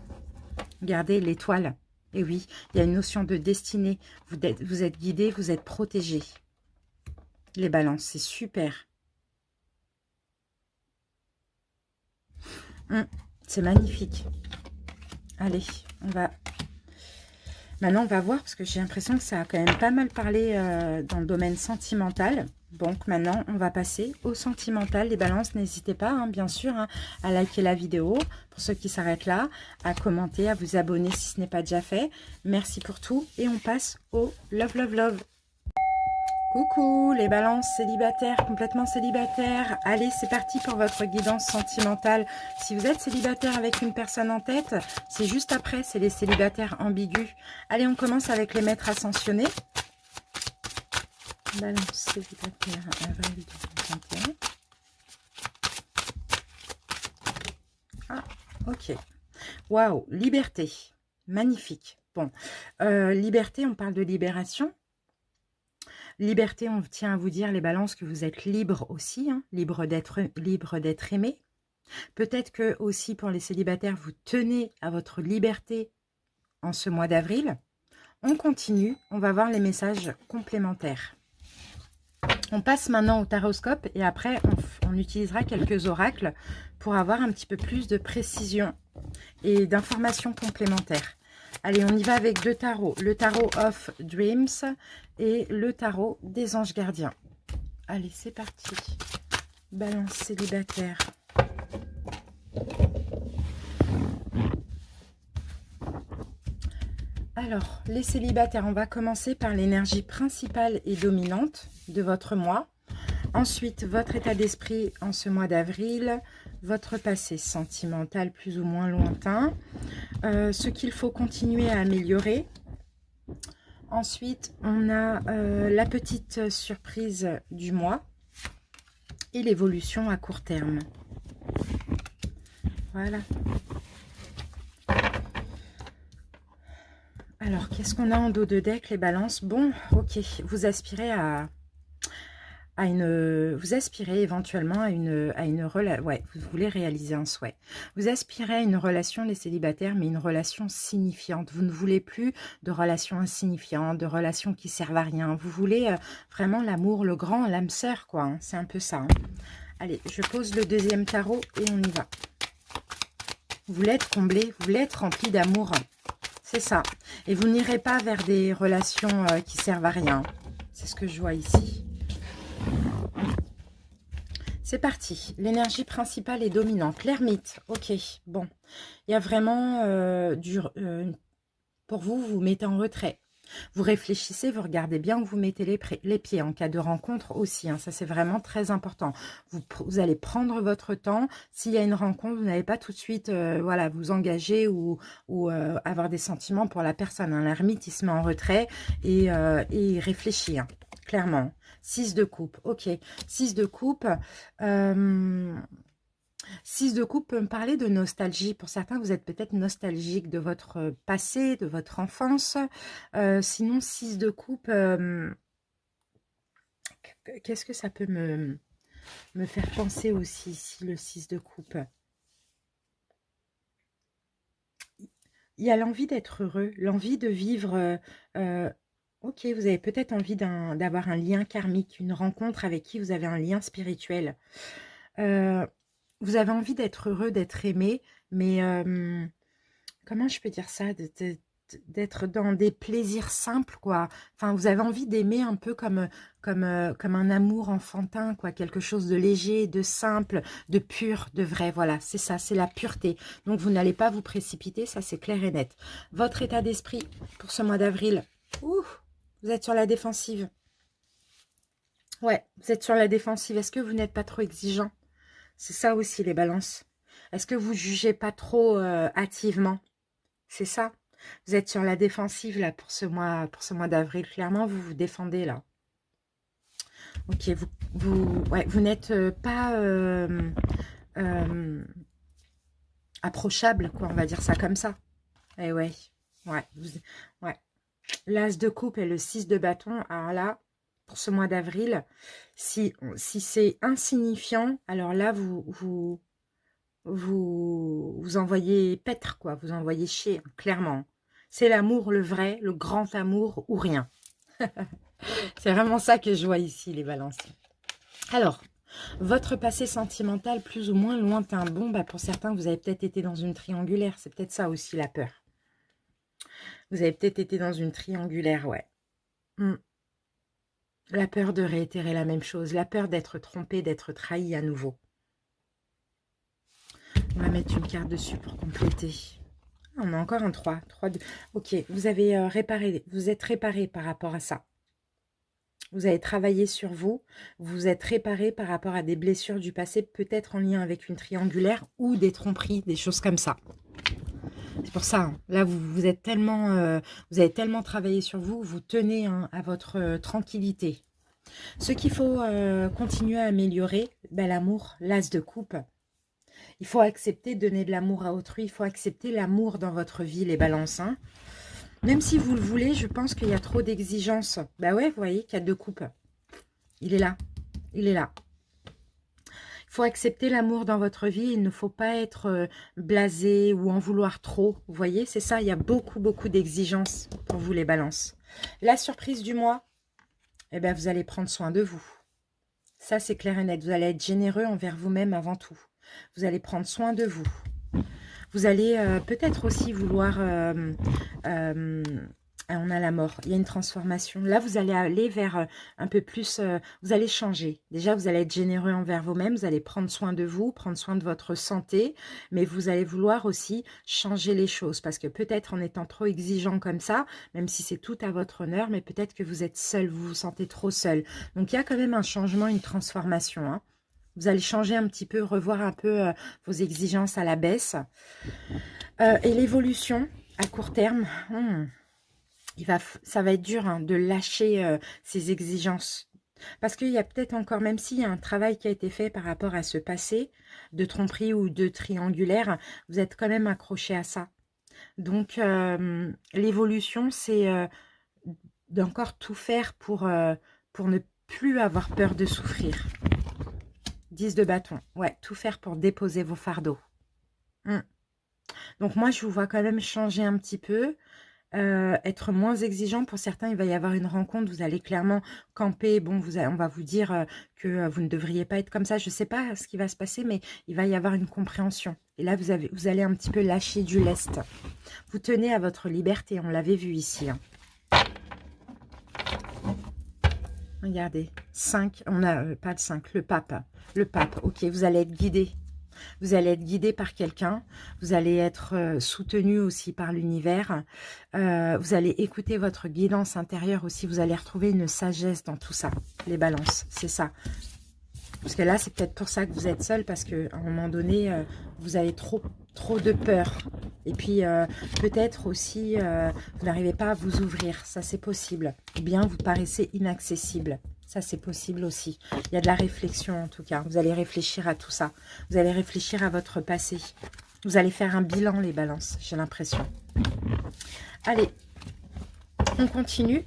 Regardez l'étoile, et oui, il y a une notion de destinée, vous êtes guidé, vous êtes protégé. Les balances, c'est super. C'est magnifique. Allez, maintenant, on va voir, parce que j'ai l'impression que ça a quand même pas mal parlé dans le domaine sentimental. Donc, maintenant, on va passer au sentimental. Les balances, n'hésitez pas, bien sûr, à liker la vidéo, pour ceux qui s'arrêtent là, à commenter, à vous abonner si ce n'est pas déjà fait. Merci pour tout. Et on passe au love, love, love. Coucou les balances célibataires, complètement célibataires. Allez, c'est parti pour votre guidance sentimentale. Si vous êtes célibataire avec une personne en tête, c'est juste après, c'est les célibataires ambigus. Allez, on commence avec les maîtres ascensionnés. Balance célibataire, avril 2021. Ah, ok. Waouh, liberté. Magnifique. Bon, liberté, on parle de libération. Liberté, on tient à vous dire, les balances, que vous êtes libre aussi, libre d'être aimé. Peut-être que aussi pour les célibataires, vous tenez à votre liberté en ce mois d'avril. on continue. On va voir les messages complémentaires. On passe maintenant au taroscope et après, on utilisera quelques oracles pour avoir un petit peu plus de précision et d'informations complémentaires. Allez, on y va avec deux tarots. Le tarot of Dreams et le tarot des anges gardiens. Allez, c'est parti. Balance célibataire. Alors, les célibataires, on va commencer par l'énergie principale et dominante de votre mois. Ensuite, votre état d'esprit en ce mois d'avril, votre passé sentimental plus ou moins lointain, ce qu'il faut continuer à améliorer. Ensuite, on a la petite surprise du mois et l'évolution à court terme. Voilà. Alors, qu'est-ce qu'on a en dos de deck, les balances? Bon, ok, vous aspirez vous aspirez éventuellement à une relation, ouais, vous voulez réaliser un souhait. Vous aspirez à une relation, les célibataires, mais une relation signifiante. Vous ne voulez plus de relations insignifiantes, de relations qui servent à rien. Vous voulez vraiment l'amour, le grand, l'âme sœur, quoi. Hein. C'est un peu ça. Hein. Allez, je pose le deuxième tarot et on y va. Vous voulez être comblé, vous voulez être rempli d'amour. C'est ça. Et vous n'irez pas vers des relations qui servent à rien. C'est ce que je vois ici. C'est parti. L'énergie principale est dominante. L'ermite. Ok. Bon. Il y a vraiment pour vous, vous mettez en retrait. Vous réfléchissez, vous regardez bien où vous mettez les pieds en cas de rencontre aussi. Hein, ça, c'est vraiment très important. Vous allez prendre votre temps. S'il y a une rencontre, vous n'allez pas tout de suite voilà, vous engager ou avoir des sentiments pour la personne. Hein. L'ermite, il se met en retrait et il réfléchit, hein, clairement. 6 de coupe, ok. 6 de coupe. 6 de coupe peut me parler de nostalgie. Pour certains, vous êtes peut-être nostalgique de votre passé, de votre enfance. Sinon, 6 de coupe, qu'est-ce que ça peut me faire penser aussi, ici, le 6 de coupe? Il y a l'envie d'être heureux, l'envie de vivre... ok, vous avez peut-être envie d'avoir un lien karmique, une rencontre avec qui vous avez un lien spirituel. Vous avez envie d'être heureux, d'être aimé, mais comment je peux dire ça? D'être dans des plaisirs simples, quoi. Enfin, vous avez envie d'aimer un peu comme un amour enfantin, quoi. Quelque chose de léger, de simple, de pur, de vrai. Voilà, c'est ça, c'est la pureté. Donc, vous n'allez pas vous précipiter, ça c'est clair et net. Votre état d'esprit pour ce mois d'avril, vous êtes sur la défensive. Ouais, vous êtes sur la défensive. Est-ce que vous n'êtes pas trop exigeant? C'est ça aussi, les balances. Est-ce que vous jugez pas trop hâtivement? C'est ça. Vous êtes sur la défensive, là, pour ce mois d'avril. Clairement, vous vous défendez, là. Ok, vous n'êtes pas approchable, quoi, on va dire ça comme ça. Eh ouais, ouais. L'as de coupe et le 6 de bâton, alors là, pour ce mois d'avril, si c'est insignifiant, alors là, vous envoyez paître, quoi. Vous envoyez chier, hein, clairement. C'est l'amour, le vrai, le grand amour ou rien. C'est vraiment ça que je vois ici, les balances. Alors, votre passé sentimental plus ou moins lointain. Bon, bah pour certains, vous avez peut-être été dans une triangulaire. C'est peut-être ça aussi, la peur. Vous avez peut-être été dans une triangulaire, ouais. La peur de réitérer la même chose. La peur d'être trompé, d'être trahi à nouveau. On va mettre une carte dessus pour compléter. On a encore un 3. 3 2. Ok, vous avez vous êtes réparé par rapport à ça. Vous avez travaillé sur vous. Vous êtes réparé par rapport à des blessures du passé, peut-être en lien avec une triangulaire ou des tromperies, des choses comme ça. C'est pour ça, hein. Là, vous êtes tellement, vous avez tellement travaillé sur vous, vous tenez hein, à votre tranquillité. Ce qu'il faut continuer à améliorer, ben, l'amour, l'as de coupe. Il faut accepter de donner de l'amour à autrui. Il faut accepter l'amour dans votre vie, les balances. Hein. Même si vous le voulez, je pense qu'il y a trop d'exigences. Bah ouais, vous voyez, 4 de coupe. Il est là. Il est là. Il faut accepter l'amour dans votre vie. Il ne faut pas être blasé ou en vouloir trop. Vous voyez, c'est ça. Il y a beaucoup, beaucoup d'exigences pour vous, les balances. La surprise du mois, eh bien, vous allez prendre soin de vous. Ça, c'est clair et net. Vous allez être généreux envers vous-même avant tout. Vous allez prendre soin de vous. Vous allez peut-être aussi vouloir... on a la mort. Il y a une transformation. Là, vous allez aller vers un peu plus... vous allez changer. Déjà, vous allez être généreux envers vous-même. Vous allez prendre soin de vous, prendre soin de votre santé. Mais vous allez vouloir aussi changer les choses. Parce que peut-être en étant trop exigeant comme ça, même si c'est tout à votre honneur, mais peut-être que vous êtes seul, vous vous sentez trop seul. Donc, il y a quand même un changement, une transformation. Hein. Vous allez changer un petit peu, revoir un peu vos exigences à la baisse. Et l'évolution à court terme... ça va être dur hein, de lâcher ces exigences. Parce qu'il y a peut-être encore, même s'il y a un travail qui a été fait par rapport à ce passé, de tromperie ou de triangulaire, vous êtes quand même accroché à ça. Donc, l'évolution, c'est d'encore tout faire pour ne plus avoir peur de souffrir. 10 de bâton. Ouais, tout faire pour déposer vos fardeaux. Donc, moi, je vous vois quand même changer un petit peu. Être moins exigeant. Pour certains, il va y avoir une rencontre. Vous allez clairement camper. Bon, on va vous dire que vous ne devriez pas être comme ça. Je ne sais pas ce qui va se passer, mais il va y avoir une compréhension. Et là, vous allez un petit peu lâcher du lest. Vous tenez à votre liberté. On l'avait vu ici. Hein. Regardez. 5. On a pas le 5. Le pape. Le pape. Ok, vous allez être guidé. Vous allez être guidé par quelqu'un, vous allez être soutenu aussi par l'univers, vous allez écouter votre guidance intérieure aussi, vous allez retrouver une sagesse dans tout ça, les balances, c'est ça. Parce que là, c'est peut-être pour ça que vous êtes seul, parce qu'à un moment donné, vous avez trop de peur. Et puis, peut-être aussi, vous n'arrivez pas à vous ouvrir, ça c'est possible. Ou bien, vous paraissez inaccessible. Ça, c'est possible aussi. Il y a de la réflexion, en tout cas. Vous allez réfléchir à tout ça. Vous allez réfléchir à votre passé. Vous allez faire un bilan, les balances, j'ai l'impression. Allez, on continue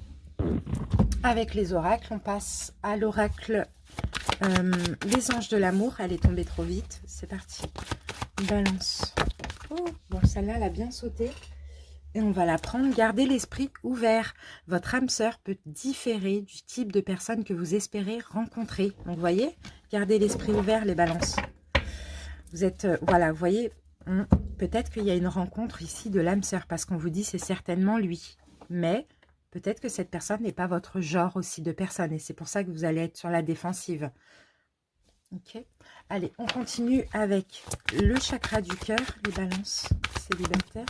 avec les oracles. On passe à l'oracle les anges de l'amour. Elle est tombée trop vite. C'est parti. Balance. Oh, bon, celle-là, elle a bien sauté. Et on va la prendre. Gardez l'esprit ouvert. Votre âme sœur peut différer du type de personne que vous espérez rencontrer. Donc, vous voyez, gardez l'esprit ouvert, les balances. Vous êtes, voilà, vous voyez, peut-être qu'il y a une rencontre ici de l'âme sœur, parce qu'on vous dit c'est certainement lui. Mais peut-être que cette personne n'est pas votre genre aussi de personne. Et c'est pour ça que vous allez être sur la défensive. Ok. Allez, on continue avec le chakra du cœur, les balances célibataires.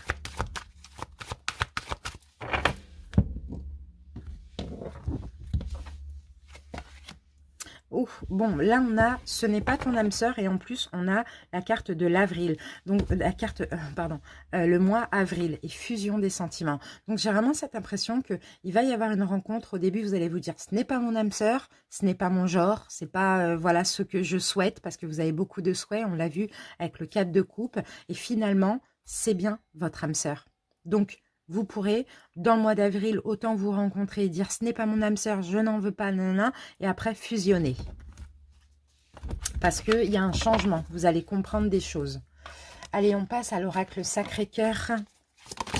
Oh, bon, là on a, ce n'est pas ton âme sœur, et en plus on a la carte de l'avril, donc la carte, le mois avril et fusion des sentiments. Donc j'ai vraiment cette impression que il va y avoir une rencontre. Au début vous allez vous dire ce n'est pas mon âme sœur, ce n'est pas mon genre, c'est pas voilà ce que je souhaite, parce que vous avez beaucoup de souhaits, on l'a vu avec le 4 de coupe, et finalement c'est bien votre âme sœur. Donc vous pourrez, dans le mois d'avril, autant vous rencontrer et dire « ce n'est pas mon âme sœur, je n'en veux pas, nanana », et après fusionner. Parce qu'il y a un changement, vous allez comprendre des choses. Allez, on passe à l'oracle Sacré-Cœur.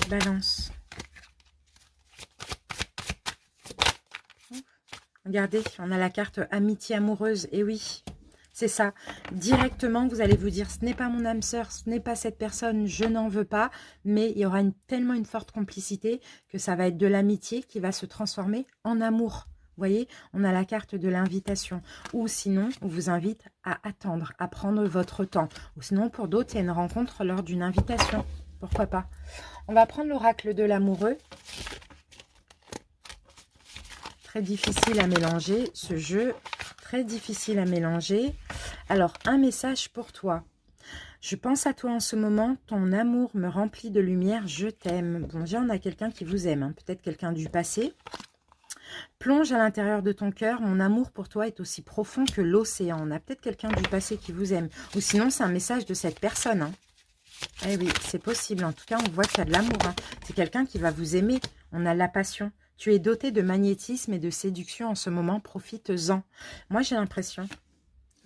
Balance. Regardez, on a la carte amitié amoureuse, et oui, c'est ça. Directement, vous allez vous dire, ce n'est pas mon âme sœur, ce n'est pas cette personne, je n'en veux pas. Mais il y aura tellement une forte complicité que ça va être de l'amitié qui va se transformer en amour. Vous voyez, on a la carte de l'invitation. Ou sinon, on vous invite à attendre, à prendre votre temps. Ou sinon, pour d'autres, il y a une rencontre lors d'une invitation. Pourquoi pas? On va prendre l'oracle de l'amoureux. Très difficile à mélanger, ce jeu. Très difficile à mélanger. Alors, un message pour toi. Je pense à toi en ce moment, ton amour me remplit de lumière, je t'aime. Bon, déjà, on a quelqu'un qui vous aime, hein, peut-être quelqu'un du passé. Plonge à l'intérieur de ton cœur, mon amour pour toi est aussi profond que l'océan. On a peut-être quelqu'un du passé qui vous aime. Ou sinon, c'est un message de cette personne. Hein. Eh oui, c'est possible. En tout cas, on voit qu'il y a de l'amour. Hein. C'est quelqu'un qui va vous aimer. On a la passion. Tu es doté de magnétisme et de séduction en ce moment, profites-en. Moi, j'ai l'impression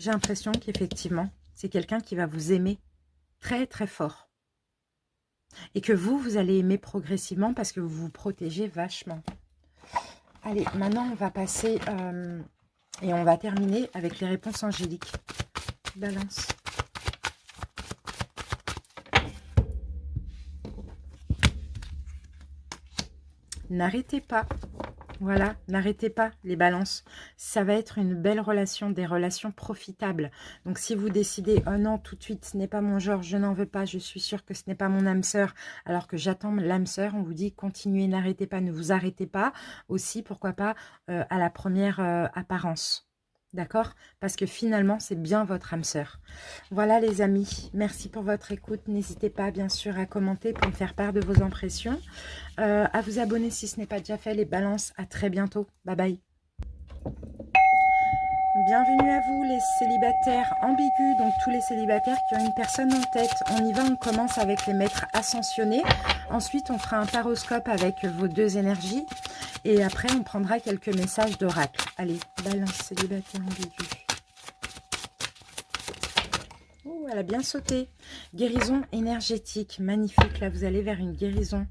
J'ai l'impression qu'effectivement, c'est quelqu'un qui va vous aimer très très fort. Et que vous allez aimer progressivement parce que vous vous protégez vachement. Allez, maintenant on va passer et on va terminer avec les réponses angéliques. Balance. N'arrêtez pas. Voilà, n'arrêtez pas les balances. Ça va être une belle relation, des relations profitables. Donc si vous décidez, oh non, tout de suite, ce n'est pas mon genre, je n'en veux pas, je suis sûre que ce n'est pas mon âme sœur, alors que j'attends l'âme sœur, on vous dit, continuez, n'arrêtez pas, ne vous arrêtez pas. Aussi, pourquoi pas, à la première apparence. D'accord? Parce que finalement, c'est bien votre âme sœur. Voilà les amis, merci pour votre écoute. N'hésitez pas bien sûr à commenter pour me faire part de vos impressions. À vous abonner si ce n'est pas déjà fait. Les balances, à très bientôt. Bye bye. Bienvenue à vous les célibataires ambigus, donc tous les célibataires qui ont une personne en tête. On y va, on commence avec les maîtres ascensionnés. Ensuite, on fera un taroscope avec vos deux énergies. Et après, on prendra quelques messages d'oracle. Allez, balance célibataire ambigu. Oh, elle a bien sauté. Guérison énergétique, magnifique. Là, vous allez vers une guérison.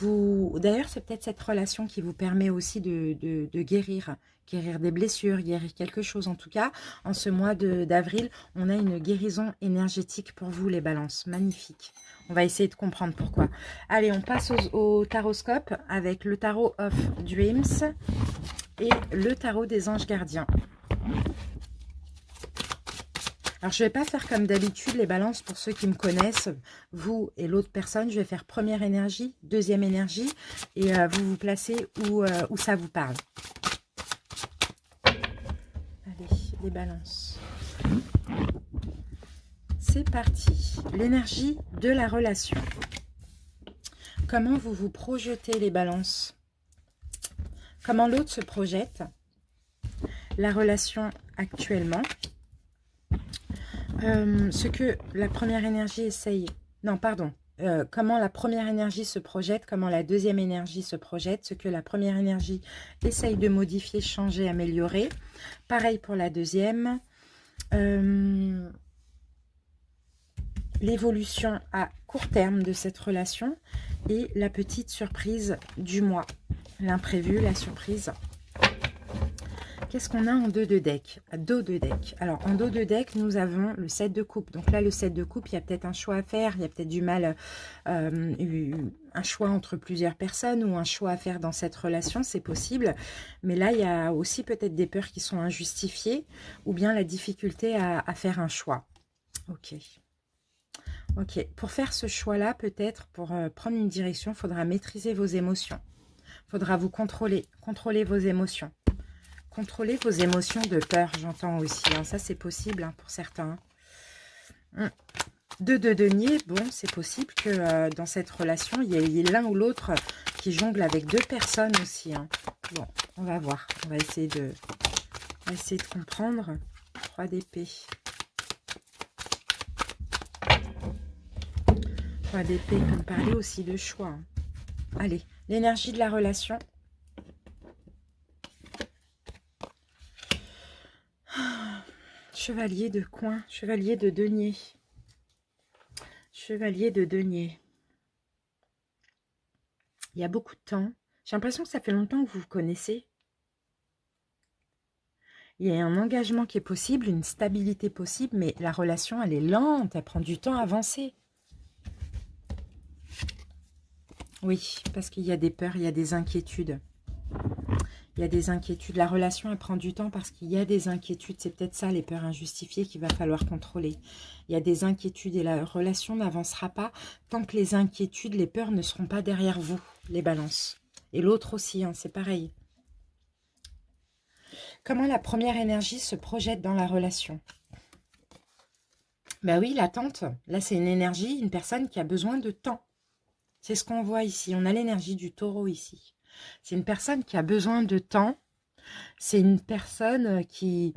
D'ailleurs, c'est peut-être cette relation qui vous permet aussi de guérir des blessures, guérir quelque chose. En tout cas, en ce mois d'avril, on a une guérison énergétique pour vous, les balances. Magnifique. On va essayer de comprendre pourquoi. Allez, on passe au taroscope avec le tarot of Dreams et le tarot des anges gardiens. Alors, je ne vais pas faire comme d'habitude les balances pour ceux qui me connaissent, vous et l'autre personne. Je vais faire première énergie, deuxième énergie et vous vous placez où ça vous parle. Allez, les balances. C'est parti. L'énergie de la relation. Comment vous vous projetez les balances? Comment l'autre se projette? La relation actuellement. Ce que la première énergie essaye... Non, pardon. Comment la première énergie se projette, comment la deuxième énergie se projette, ce que la première énergie essaye de modifier, changer, améliorer. Pareil pour la deuxième. L'évolution à court terme de cette relation et la petite surprise du mois. L'imprévu, la surprise. Qu'est-ce qu'on a en dos de deck? Dos de deck. Alors, en dos de deck, nous avons le 7 de coupe. Donc là, le 7 de coupe, il y a peut-être un choix à faire. Il y a peut-être du mal, un choix entre plusieurs personnes ou un choix à faire dans cette relation. C'est possible. Mais là, il y a aussi peut-être des peurs qui sont injustifiées ou bien la difficulté à faire un choix. Ok. Ok. Pour faire ce choix-là, peut-être, pour prendre une direction, il faudra maîtriser vos émotions. Il faudra vous contrôler vos émotions. Contrôlez vos émotions de peur, j'entends aussi. Hein. Ça, c'est possible hein, pour certains. Deux de denier, bon, c'est possible que dans cette relation, il y ait l'un ou l'autre qui jongle avec deux personnes aussi. Hein. Bon, on va voir. On va essayer de comprendre. 3 d'épée. 3 d'épée, comme parler aussi de choix. Hein. Allez, l'énergie de la relation. Chevalier de coin, chevalier de denier. Chevalier de denier. Il y a beaucoup de temps. J'ai l'impression que ça fait longtemps que vous vous connaissez. Il y a un engagement qui est possible, une stabilité possible, mais la relation, elle est lente, elle prend du temps à avancer. Oui, parce qu'il y a des peurs, il y a des inquiétudes. Il y a des inquiétudes. La relation, elle prend du temps parce qu'il y a des inquiétudes. C'est peut-être ça, les peurs injustifiées qu'il va falloir contrôler. Il y a des inquiétudes et la relation n'avancera pas tant que les inquiétudes, les peurs ne seront pas derrière vous, les balances. Et l'autre aussi, hein, c'est pareil. Comment la première énergie se projette dans la relation? Ben oui, l'attente. Là, c'est une énergie, une personne qui a besoin de temps. C'est ce qu'on voit ici. On a l'énergie du taureau ici. C'est une personne qui a besoin de temps. C'est une personne qui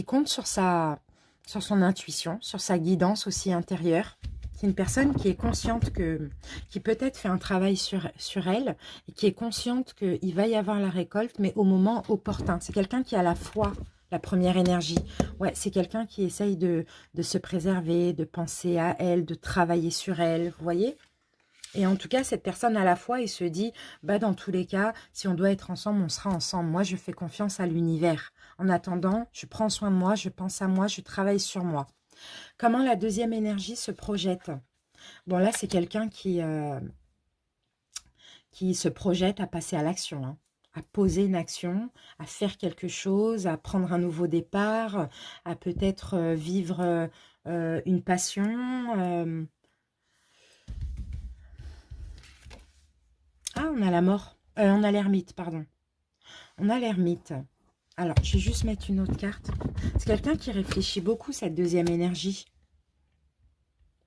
compte sur son intuition, sur sa guidance aussi intérieure. C'est une personne qui est consciente qui peut-être fait un travail sur elle et qui est consciente qu'il va y avoir la récolte, mais au moment opportun. C'est quelqu'un qui a la foi la première énergie. Ouais, c'est quelqu'un qui essaye de se préserver, de penser à elle, de travailler sur elle, vous voyez? Et en tout cas, cette personne à la fois, il se dit, bah dans tous les cas, si on doit être ensemble, on sera ensemble. Moi, je fais confiance à l'univers. En attendant, je prends soin de moi, je pense à moi, je travaille sur moi. Comment la deuxième énergie se projette? Bon, là, c'est quelqu'un qui se projette à passer à l'action, hein, à poser une action, à faire quelque chose, à prendre un nouveau départ, à peut-être vivre une passion. Ah, on a la mort. On a l'ermite, pardon. On a l'ermite. Alors, je vais juste mettre une autre carte. C'est quelqu'un qui réfléchit beaucoup, cette deuxième énergie.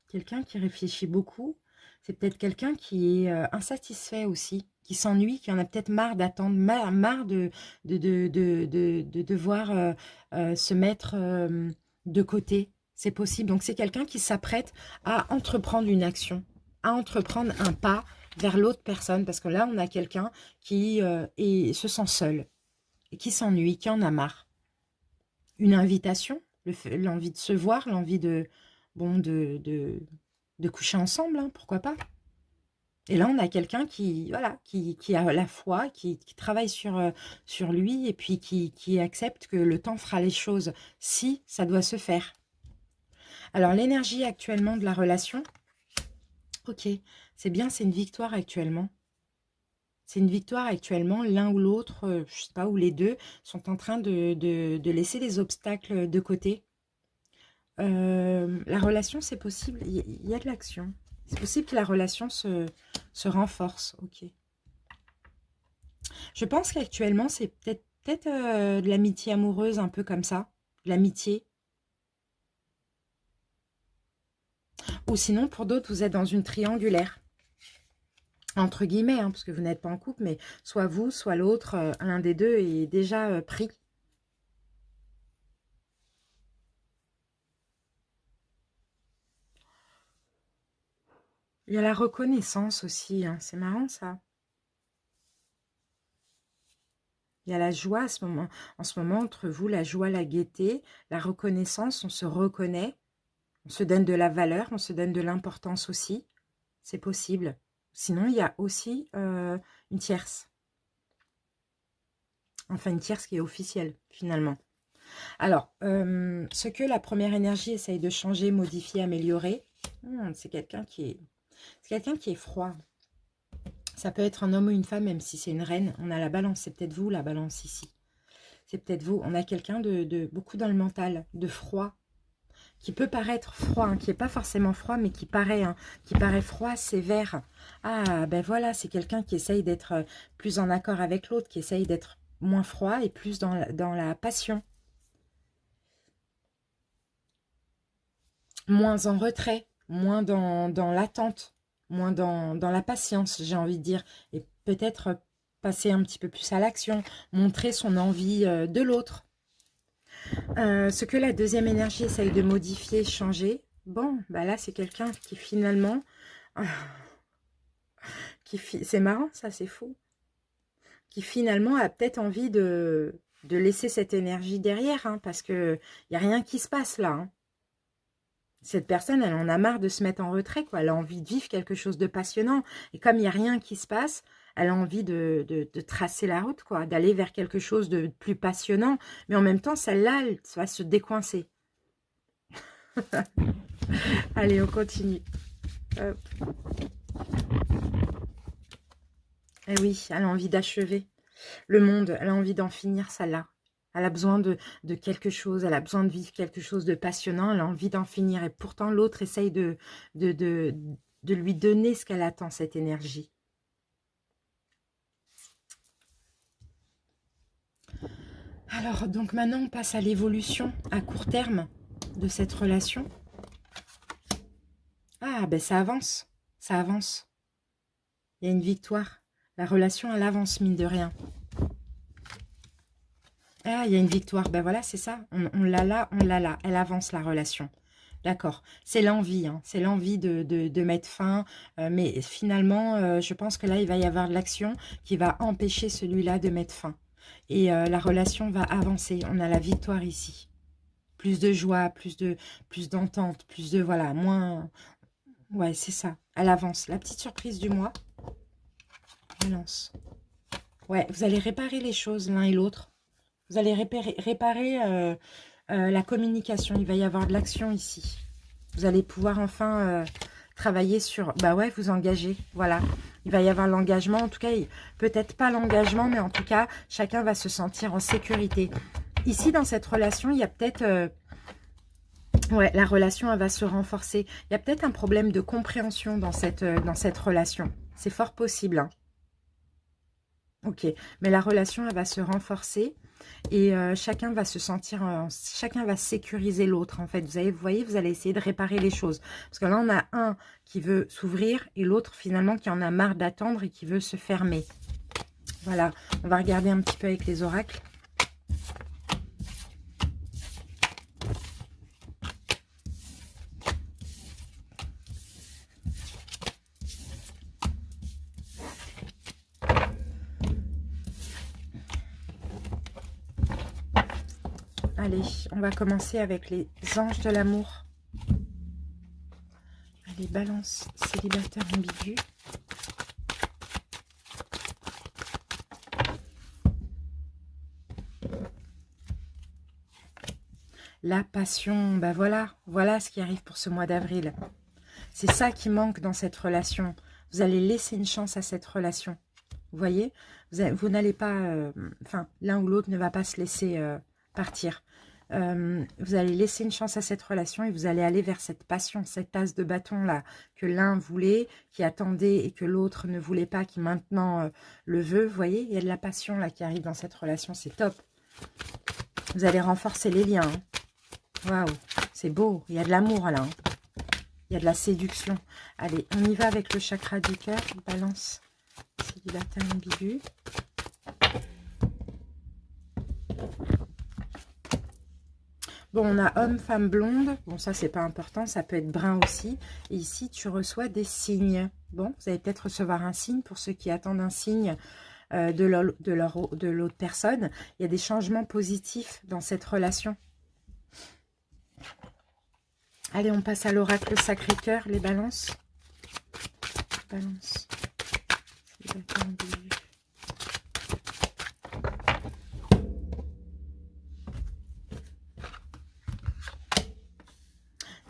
Quelqu'un qui réfléchit beaucoup. C'est peut-être quelqu'un qui est insatisfait aussi, qui s'ennuie, qui en a peut-être marre d'attendre, marre de devoir se mettre de côté. C'est possible. Donc, c'est quelqu'un qui s'apprête à entreprendre une action, à entreprendre un pas vers l'autre personne. Parce que là, on a quelqu'un qui se sent seul, et qui s'ennuie, qui en a marre. Une invitation, l'envie de se voir, l'envie de, bon, de coucher ensemble, hein, pourquoi pas. Et là, on a quelqu'un qui, voilà, qui a la foi, qui travaille sur lui et puis qui accepte que le temps fera les choses si ça doit se faire. Alors, l'énergie actuellement de la relation, ok, c'est bien, c'est une victoire actuellement. C'est une victoire actuellement, l'un ou l'autre, je sais pas, ou les deux, sont en train de laisser les obstacles de côté. La relation, c'est possible, il y a de l'action. C'est possible que la relation se renforce, ok. Je pense qu'actuellement, c'est peut-être de l'amitié amoureuse, un peu comme ça, de l'amitié. Ou sinon, pour d'autres, vous êtes dans une triangulaire. Entre guillemets, hein, parce que vous n'êtes pas en couple, mais soit vous, soit l'autre, l'un des deux est déjà pris. Il y a la reconnaissance aussi, hein, c'est marrant ça. Il y a la joie en ce moment entre vous, la joie, la gaieté, la reconnaissance, on se reconnaît, on se donne de la valeur, on se donne de l'importance aussi, c'est possible. Sinon, il y a aussi une tierce. Enfin, une tierce qui est officielle, finalement. Alors, ce que la première énergie essaye de changer, modifier, améliorer, c'est quelqu'un qui est froid. Ça peut être un homme ou une femme, même si c'est une reine. On a la balance, c'est peut-être vous, la balance ici. C'est peut-être vous. On a quelqu'un de beaucoup dans le mental, de froid, qui peut paraître froid, hein, qui n'est pas forcément froid, mais qui paraît froid, sévère. Ah, ben voilà, c'est quelqu'un qui essaye d'être plus en accord avec l'autre, qui essaye d'être moins froid et plus dans la passion. Moins en retrait, moins dans l'attente, moins dans la patience, j'ai envie de dire. Et peut-être passer un petit peu plus à l'action, montrer son envie de l'autre. Ce que la deuxième énergie essaye de modifier, changer, bon, bah là, c'est quelqu'un qui finalement... c'est marrant, ça, c'est fou. Qui finalement a peut-être envie de laisser cette énergie derrière, hein, parce qu'il n'y a rien qui se passe là. Hein. Cette personne, elle en a marre de se mettre en retrait, quoi. Elle a envie de vivre quelque chose de passionnant. Et comme il n'y a rien qui se passe, elle a envie de tracer la route, quoi, d'aller vers quelque chose de plus passionnant. Mais en même temps, celle-là, elle va se décoincer. Allez, on continue. Hop. Eh oui, elle a envie d'achever le monde. Elle a envie d'en finir, celle-là. Elle a besoin de quelque chose. Elle a besoin de vivre quelque chose de passionnant. Elle a envie d'en finir. Et pourtant, l'autre essaye de lui donner ce qu'elle attend, cette énergie. Alors, donc maintenant, on passe à l'évolution à court terme de cette relation. Ah, ben ça avance. Ça avance. Il y a une victoire. La relation, elle avance, mine de rien. Ah, il y a une victoire. Ben voilà, c'est ça. On l'a là, on l'a là. Elle avance, la relation. D'accord. C'est l'envie, hein. C'est l'envie de mettre fin. Mais finalement, je pense que là, il va y avoir de l'action qui va empêcher celui-là de mettre fin. Et la relation va avancer. On a la victoire ici. Plus de joie, plus d'entente, plus de... Voilà, moins... Ouais, c'est ça. Elle avance. La petite surprise du mois. Balance. Ouais, vous allez réparer les choses l'un et l'autre. Vous allez réparer la communication. Il va y avoir de l'action ici. Vous allez pouvoir enfin travailler sur... Bah ouais, vous engager. Voilà. Il va y avoir l'engagement. En tout cas, peut-être pas l'engagement, mais en tout cas, chacun va se sentir en sécurité. Ici, dans cette relation, il y a peut-être... ouais, la relation, elle va se renforcer. Il y a peut-être un problème de compréhension dans cette relation. C'est fort possible, hein. Ok, mais la relation, elle va se renforcer et chacun va se sentir, chacun va sécuriser l'autre, en fait. Vous voyez, vous allez essayer de réparer les choses. Parce que là, on a un qui veut s'ouvrir et l'autre, finalement, qui en a marre d'attendre et qui veut se fermer. Voilà, on va regarder un petit peu avec les oracles. Allez, on va commencer avec les anges de l'amour. Allez, balance, célibataire ambigu. La passion, ben voilà, voilà ce qui arrive pour ce mois d'avril. C'est ça qui manque dans cette relation. Vous allez laisser une chance à cette relation. Vous voyez, vous n'allez pas, enfin, l'un ou l'autre ne va pas se laisser partir. Vous allez laisser une chance à cette relation et vous allez aller vers cette passion, cette as de bâton là que l'un voulait, qui attendait et que l'autre ne voulait pas, qui maintenant le veut. Vous voyez, il y a de la passion là qui arrive dans cette relation, c'est top. Vous allez renforcer les liens. Hein. Waouh, c'est beau, il y a de l'amour là. Hein. Il y a de la séduction. Allez, on y va avec le chakra du cœur. Balance, célibataire ambigu. Bon, on a homme, femme, blonde. Bon, ça, c'est pas important. Ça peut être brun aussi. Et ici, tu reçois des signes. Bon, vous allez peut-être recevoir un signe pour ceux qui attendent un signe de l'autre personne. Il y a des changements positifs dans cette relation. Allez, on passe à l'oracle Sacré-Cœur, les balances. Balance.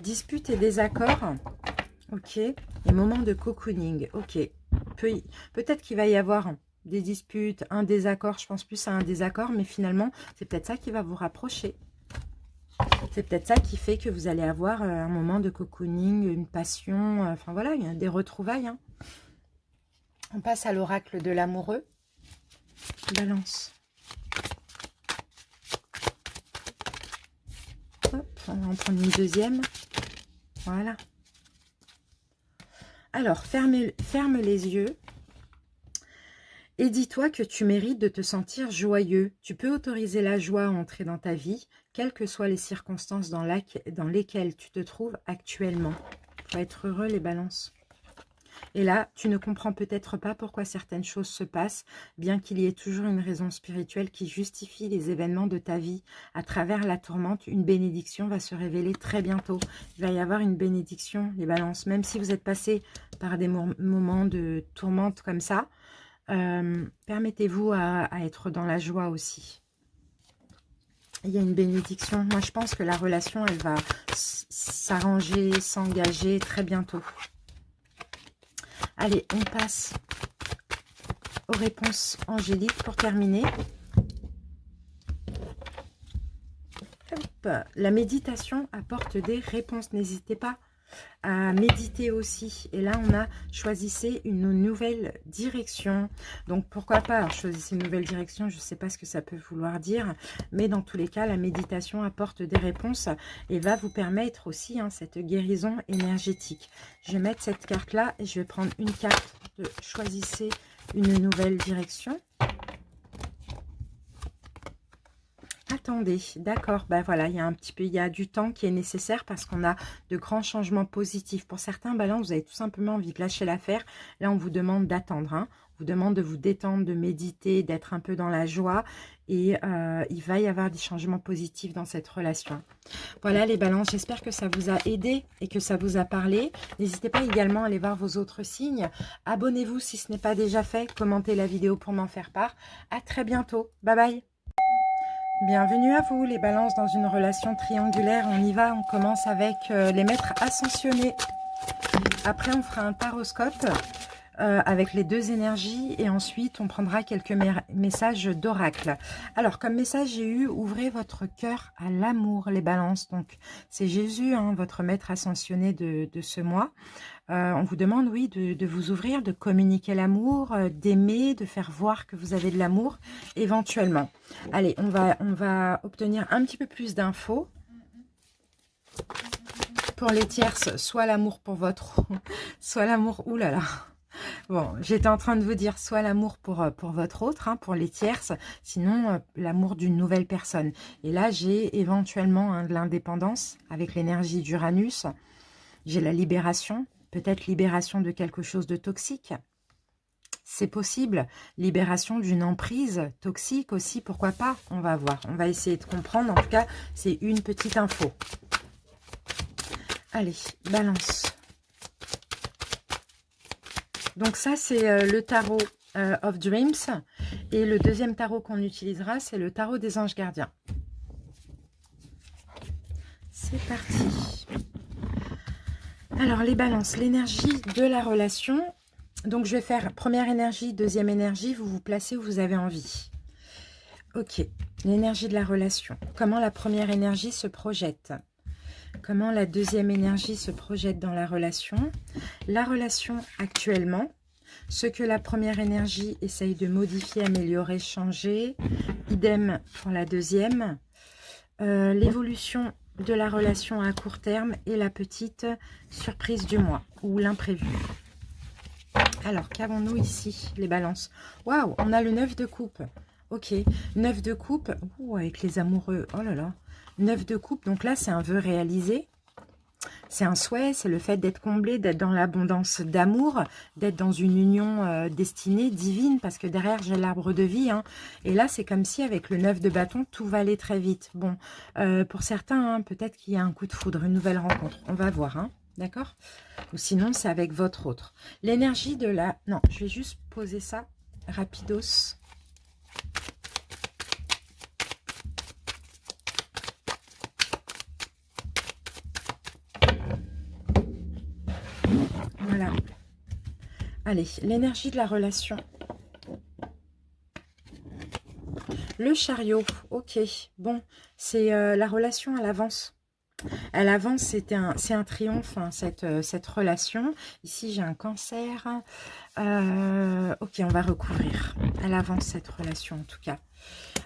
Dispute et désaccord. Ok. Et moment de cocooning. Ok. Peut-être qu'il va y avoir des disputes, un désaccord. Je pense plus à un désaccord, mais finalement, c'est peut-être ça qui va vous rapprocher. C'est peut-être ça qui fait que vous allez avoir un moment de cocooning, une passion, enfin voilà, il y a des retrouvailles. Hein. On passe à l'oracle de l'amoureux. Balance. Hop, on va en prendre une deuxième. Voilà. Alors, ferme les yeux. Et dis-toi que tu mérites de te sentir joyeux. Tu peux autoriser la joie à entrer dans ta vie, quelles que soient les circonstances dans lesquelles tu te trouves actuellement. Tu vas être heureux, les balances. Et là, tu ne comprends peut-être pas pourquoi certaines choses se passent, bien qu'il y ait toujours une raison spirituelle qui justifie les événements de ta vie. À travers la tourmente, une bénédiction va se révéler très bientôt. Il va y avoir une bénédiction, les balances. Même si vous êtes passé par des moments de tourmente comme ça, permettez-vous à être dans la joie aussi. Il y a une bénédiction. Moi, je pense que la relation, elle va s'arranger, s'engager très bientôt. Allez, on passe aux réponses angéliques pour terminer. Hop. La méditation apporte des réponses. N'hésitez pas à méditer aussi. Et là, on a choisissez une nouvelle direction. Donc, pourquoi pas alors, choisissez une nouvelle direction. Je ne sais pas ce que ça peut vouloir dire. Mais dans tous les cas, la méditation apporte des réponses et va vous permettre aussi cette guérison énergétique. Je vais mettre cette carte-là et je vais prendre une carte de choisissez une nouvelle direction. attendez. D'accord, ben voilà, il y a un petit peu, il y a du temps qui est nécessaire parce qu'on a de grands changements positifs. Pour certains, balance, vous avez tout simplement envie de lâcher l'affaire. Là, on vous demande d'attendre, hein. On vous demande de vous détendre, de méditer, d'être un peu dans la joie. Et il va y avoir des changements positifs dans cette relation. Voilà les balances, j'espère que ça vous a aidé et que ça vous a parlé. N'hésitez pas également à aller voir vos autres signes. Abonnez-vous si ce n'est pas déjà fait. Commentez la vidéo pour m'en faire part. À très bientôt. Bye bye. Bienvenue à vous les balances dans une relation triangulaire. On y va, on commence avec les maîtres ascensionnés. Après on fera un taroscope avec les deux énergies et ensuite on prendra quelques messages d'oracle. Alors comme message j'ai eu, ouvrez votre cœur à l'amour les balances. Donc c'est Jésus, hein, votre maître ascensionné de ce mois. On vous demande, oui, de vous ouvrir, de communiquer l'amour, d'aimer, de faire voir que vous avez de l'amour, éventuellement. Allez, on va obtenir un petit peu plus d'infos. Pour les tierces, soit l'amour pour votre... soit l'amour... Ouh là là. Bon, j'étais en train de vous dire soit l'amour pour votre autre, hein, pour les tierces, sinon l'amour d'une nouvelle personne. Et là, j'ai éventuellement hein, de l'indépendance avec l'énergie d'Uranus. J'ai la libération. Peut-être libération de quelque chose de toxique. C'est possible. Libération d'une emprise toxique aussi, pourquoi pas? On va voir. On va essayer de comprendre. En tout cas, c'est une petite info. Allez, balance. Donc ça, c'est le tarot of Dreams. Et le deuxième tarot qu'on utilisera, c'est le tarot des anges gardiens. C'est parti. Alors, les balances, l'énergie de la relation. Donc, je vais faire première énergie, deuxième énergie. Vous vous placez où vous avez envie. Ok, l'énergie de la relation. Comment la première énergie se projette? Comment la deuxième énergie se projette dans la relation? La relation actuellement. Ce que la première énergie essaye de modifier, améliorer, changer. Idem pour la deuxième. L'évolution de la relation à court terme et la petite surprise du mois ou l'imprévu. Alors, qu'avons-nous ici, les balances? Waouh, on a le 9 de coupe. Ok, 9 de coupe. Ouh, avec les amoureux. Oh là là. 9 de coupe, donc là, c'est un vœu réalisé. C'est un souhait, c'est le fait d'être comblé, d'être dans l'abondance d'amour, d'être dans une union destinée, divine, parce que derrière, j'ai l'arbre de vie. Hein, et là, c'est comme si, avec le 9 de bâton, tout va aller très vite. Bon, pour certains, hein, peut-être qu'il y a un coup de foudre, une nouvelle rencontre. On va voir, hein, d'accord? Ou sinon, c'est avec votre autre. L'énergie de la... Non, je vais juste poser ça rapidos. Voilà. Allez, l'énergie de la relation. Le chariot, ok. Bon, c'est la relation, elle avance. Elle avance, c'est un triomphe, hein, cette relation. Ici, j'ai un cancer. Ok, on va recouvrir. Elle avance, cette relation, en tout cas.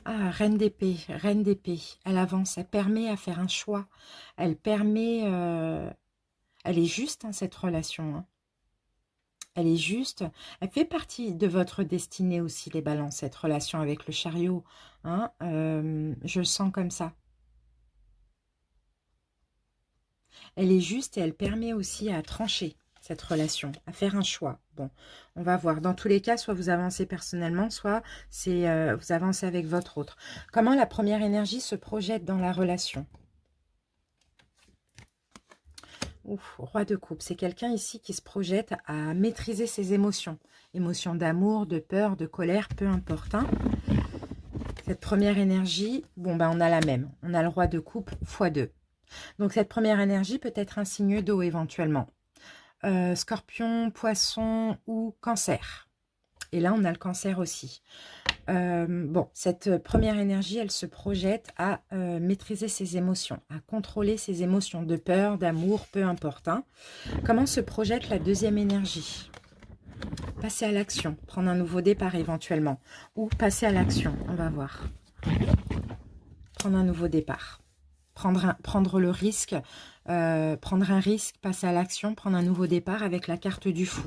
Ah, reine d'épée, reine d'épée. Elle avance, elle permet à faire un choix. Elle permet... elle est juste, hein, cette relation, hein. Elle est juste, elle fait partie de votre destinée aussi, les balances, cette relation avec le chariot. Hein, je le sens comme ça. Elle est juste et elle permet aussi à trancher cette relation, à faire un choix. Bon, on va voir. Dans tous les cas, soit vous avancez personnellement, soit c'est vous avancez avec votre autre. Comment la première énergie se projette dans la relation? Ouf, roi de coupe, c'est quelqu'un ici qui se projette à maîtriser ses émotions. Émotions d'amour, de peur, de colère, peu importe. Hein. Cette première énergie, bon, ben on a la même. On a le roi de coupe x2. Donc cette première énergie peut être un signe d'eau éventuellement. Scorpion, poisson ou cancer. Et là, on a le cancer aussi. Bon, cette première énergie, elle se projette à maîtriser ses émotions, à contrôler ses émotions de peur, d'amour, peu importe. Hein. Comment se projette la deuxième énergie? Passer à l'action, prendre un nouveau départ éventuellement. Ou passer à l'action, on va voir. Prendre un nouveau départ. Prendre le risque, prendre un risque, passer à l'action, prendre un nouveau départ avec la carte du fou.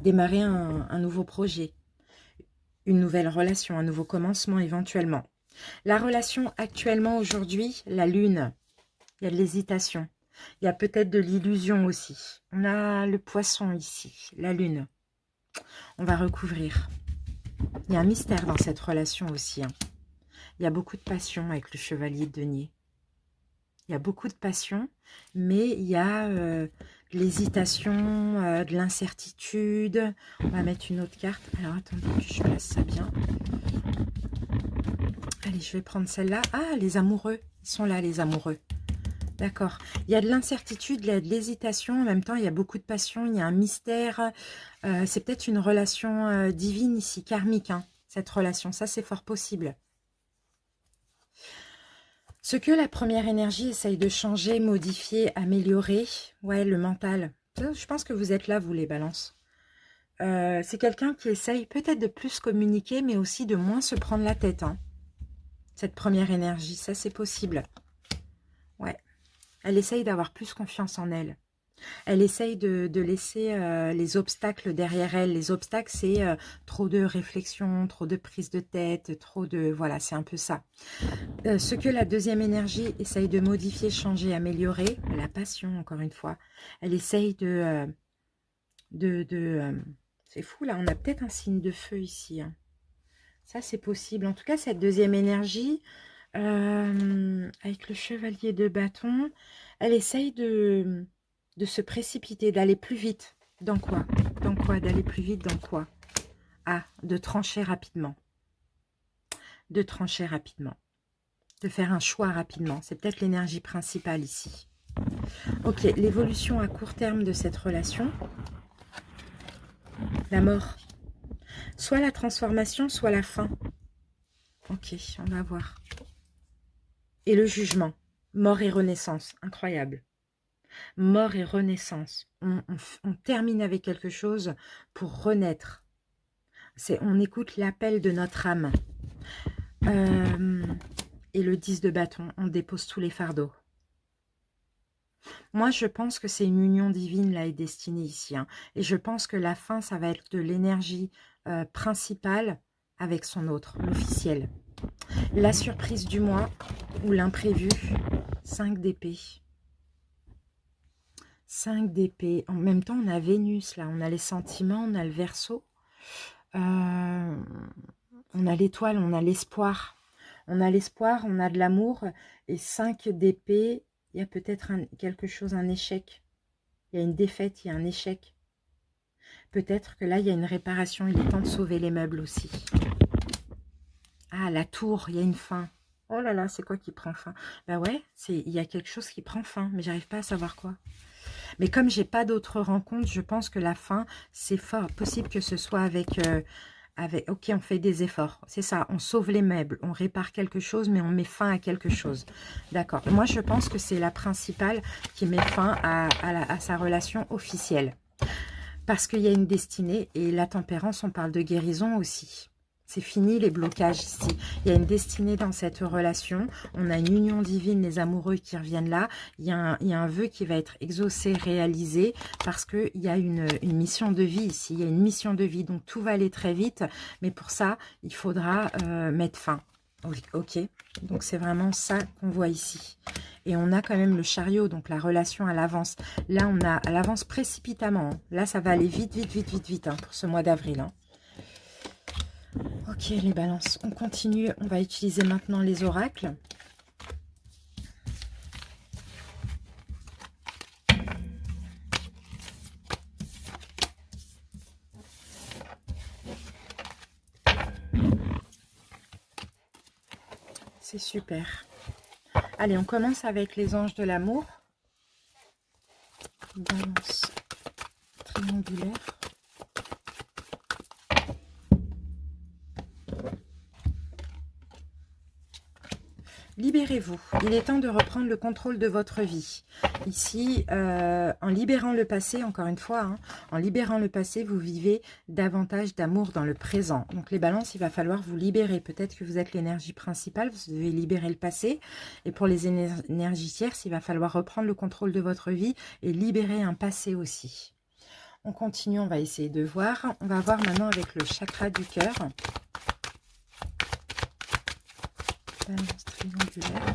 Démarrer un nouveau projet. Une nouvelle relation, un nouveau commencement éventuellement. La relation actuellement aujourd'hui, la lune, il y a de l'hésitation. Il y a peut-être de l'illusion aussi. On a le poisson ici, la lune. On va recouvrir. Il y a un mystère dans cette relation aussi. Hein. Il y a beaucoup de passion avec le chevalier de denier. Il y a beaucoup de passion, mais il y a de l'hésitation, de l'incertitude. On va mettre une autre carte. Alors, attendez que je place ça bien. Allez, je vais prendre celle-là. Ah, les amoureux. Ils sont là, les amoureux. D'accord. Il y a de l'incertitude, il y a de l'hésitation. En même temps, il y a beaucoup de passion. Il y a un mystère. C'est peut-être une relation divine ici, karmique, hein, cette relation. Ça, c'est fort possible. Ce que la première énergie essaye de changer, modifier, améliorer, ouais, le mental. Je pense que vous êtes là, vous les balances. C'est quelqu'un qui essaye peut-être de plus communiquer, mais aussi de moins se prendre la tête. Hein. Cette première énergie, ça c'est possible. Ouais, elle essaye d'avoir plus confiance en elle. Elle essaye de laisser les obstacles derrière elle. Les obstacles, c'est trop de réflexion, trop de prise de tête, trop de... Voilà, c'est un peu ça. Ce que la deuxième énergie essaye de modifier, changer, améliorer, la passion, encore une fois. Elle essaye c'est fou, là, on a peut-être un signe de feu ici. Hein. Ça, c'est possible. En tout cas, cette deuxième énergie, avec le chevalier de bâton, elle essaye de se précipiter, d'aller plus vite. Dans quoi? Dans quoi? D'aller plus vite dans quoi? Ah, de trancher rapidement. De trancher rapidement. De faire un choix rapidement. C'est peut-être l'énergie principale ici. Ok, l'évolution à court terme de cette relation. La mort. Soit la transformation, soit la fin. Ok, on va voir. Et le jugement. Mort et renaissance. Incroyable. Mort et renaissance. On termine avec quelque chose pour renaître. On écoute l'appel de notre âme. Et le 10 de bâton, on dépose tous les fardeaux. Moi, je pense que c'est une union divine, là, et destinée ici. Hein. Et je pense que la fin, ça va être de l'énergie principale avec son autre, l'officiel. La surprise du mois ou l'imprévu, 5 d'épée. 5 d'épée. En même temps, on a Vénus, là. On a les sentiments, on a le Verseau. On a l'étoile, on a l'espoir. On a l'espoir, on a de l'amour. Et 5 d'épée, il y a peut-être quelque chose, un échec. Il y a une défaite, il y a un échec. Peut-être que là, il y a une réparation. Il est temps de sauver les meubles aussi. Ah, la tour, il y a une fin. Oh là là, c'est quoi qui prend fin? Bah ouais, il y a quelque chose qui prend fin, mais j'arrive pas à savoir quoi. Mais comme j'ai pas d'autres rencontres, je pense que la fin, c'est fort possible que ce soit avec... ok, on fait des efforts. C'est ça, on sauve les meubles, on répare quelque chose, mais on met fin à quelque chose. D'accord. Moi, je pense que c'est la principale qui met fin à sa relation officielle. Parce qu'il y a une destinée, et la tempérance, on parle de guérison aussi. C'est fini les blocages ici. Il y a une destinée dans cette relation. On a une union divine, les amoureux qui reviennent là. Il y a un vœu qui va être exaucé, réalisé, parce qu'il y a une mission de vie ici. Il y a une mission de vie, donc tout va aller très vite. Mais pour ça, il faudra mettre fin. Ok, donc c'est vraiment ça qu'on voit ici. Et on a quand même le chariot, donc la relation à l'avance. Là, on a à l'avance précipitamment. Hein. Là, ça va aller vite, vite, vite, vite, vite hein, pour ce mois d'avril. Hein. Ok, les balances, on continue. On va utiliser maintenant les oracles. C'est super. Allez, on commence avec les anges de l'amour. Balance triangulaire. Libérez-vous. Il est temps de reprendre le contrôle de votre vie. Ici, en libérant le passé, encore une fois, hein, en libérant le passé, vous vivez davantage d'amour dans le présent. Donc les balances, il va falloir vous libérer. Peut-être que vous êtes l'énergie principale, vous devez libérer le passé. Et pour les énergies tierces, il va falloir reprendre le contrôle de votre vie et libérer un passé aussi. On continue, on va essayer de voir. On va voir maintenant avec le chakra du cœur. Balance triangulaire.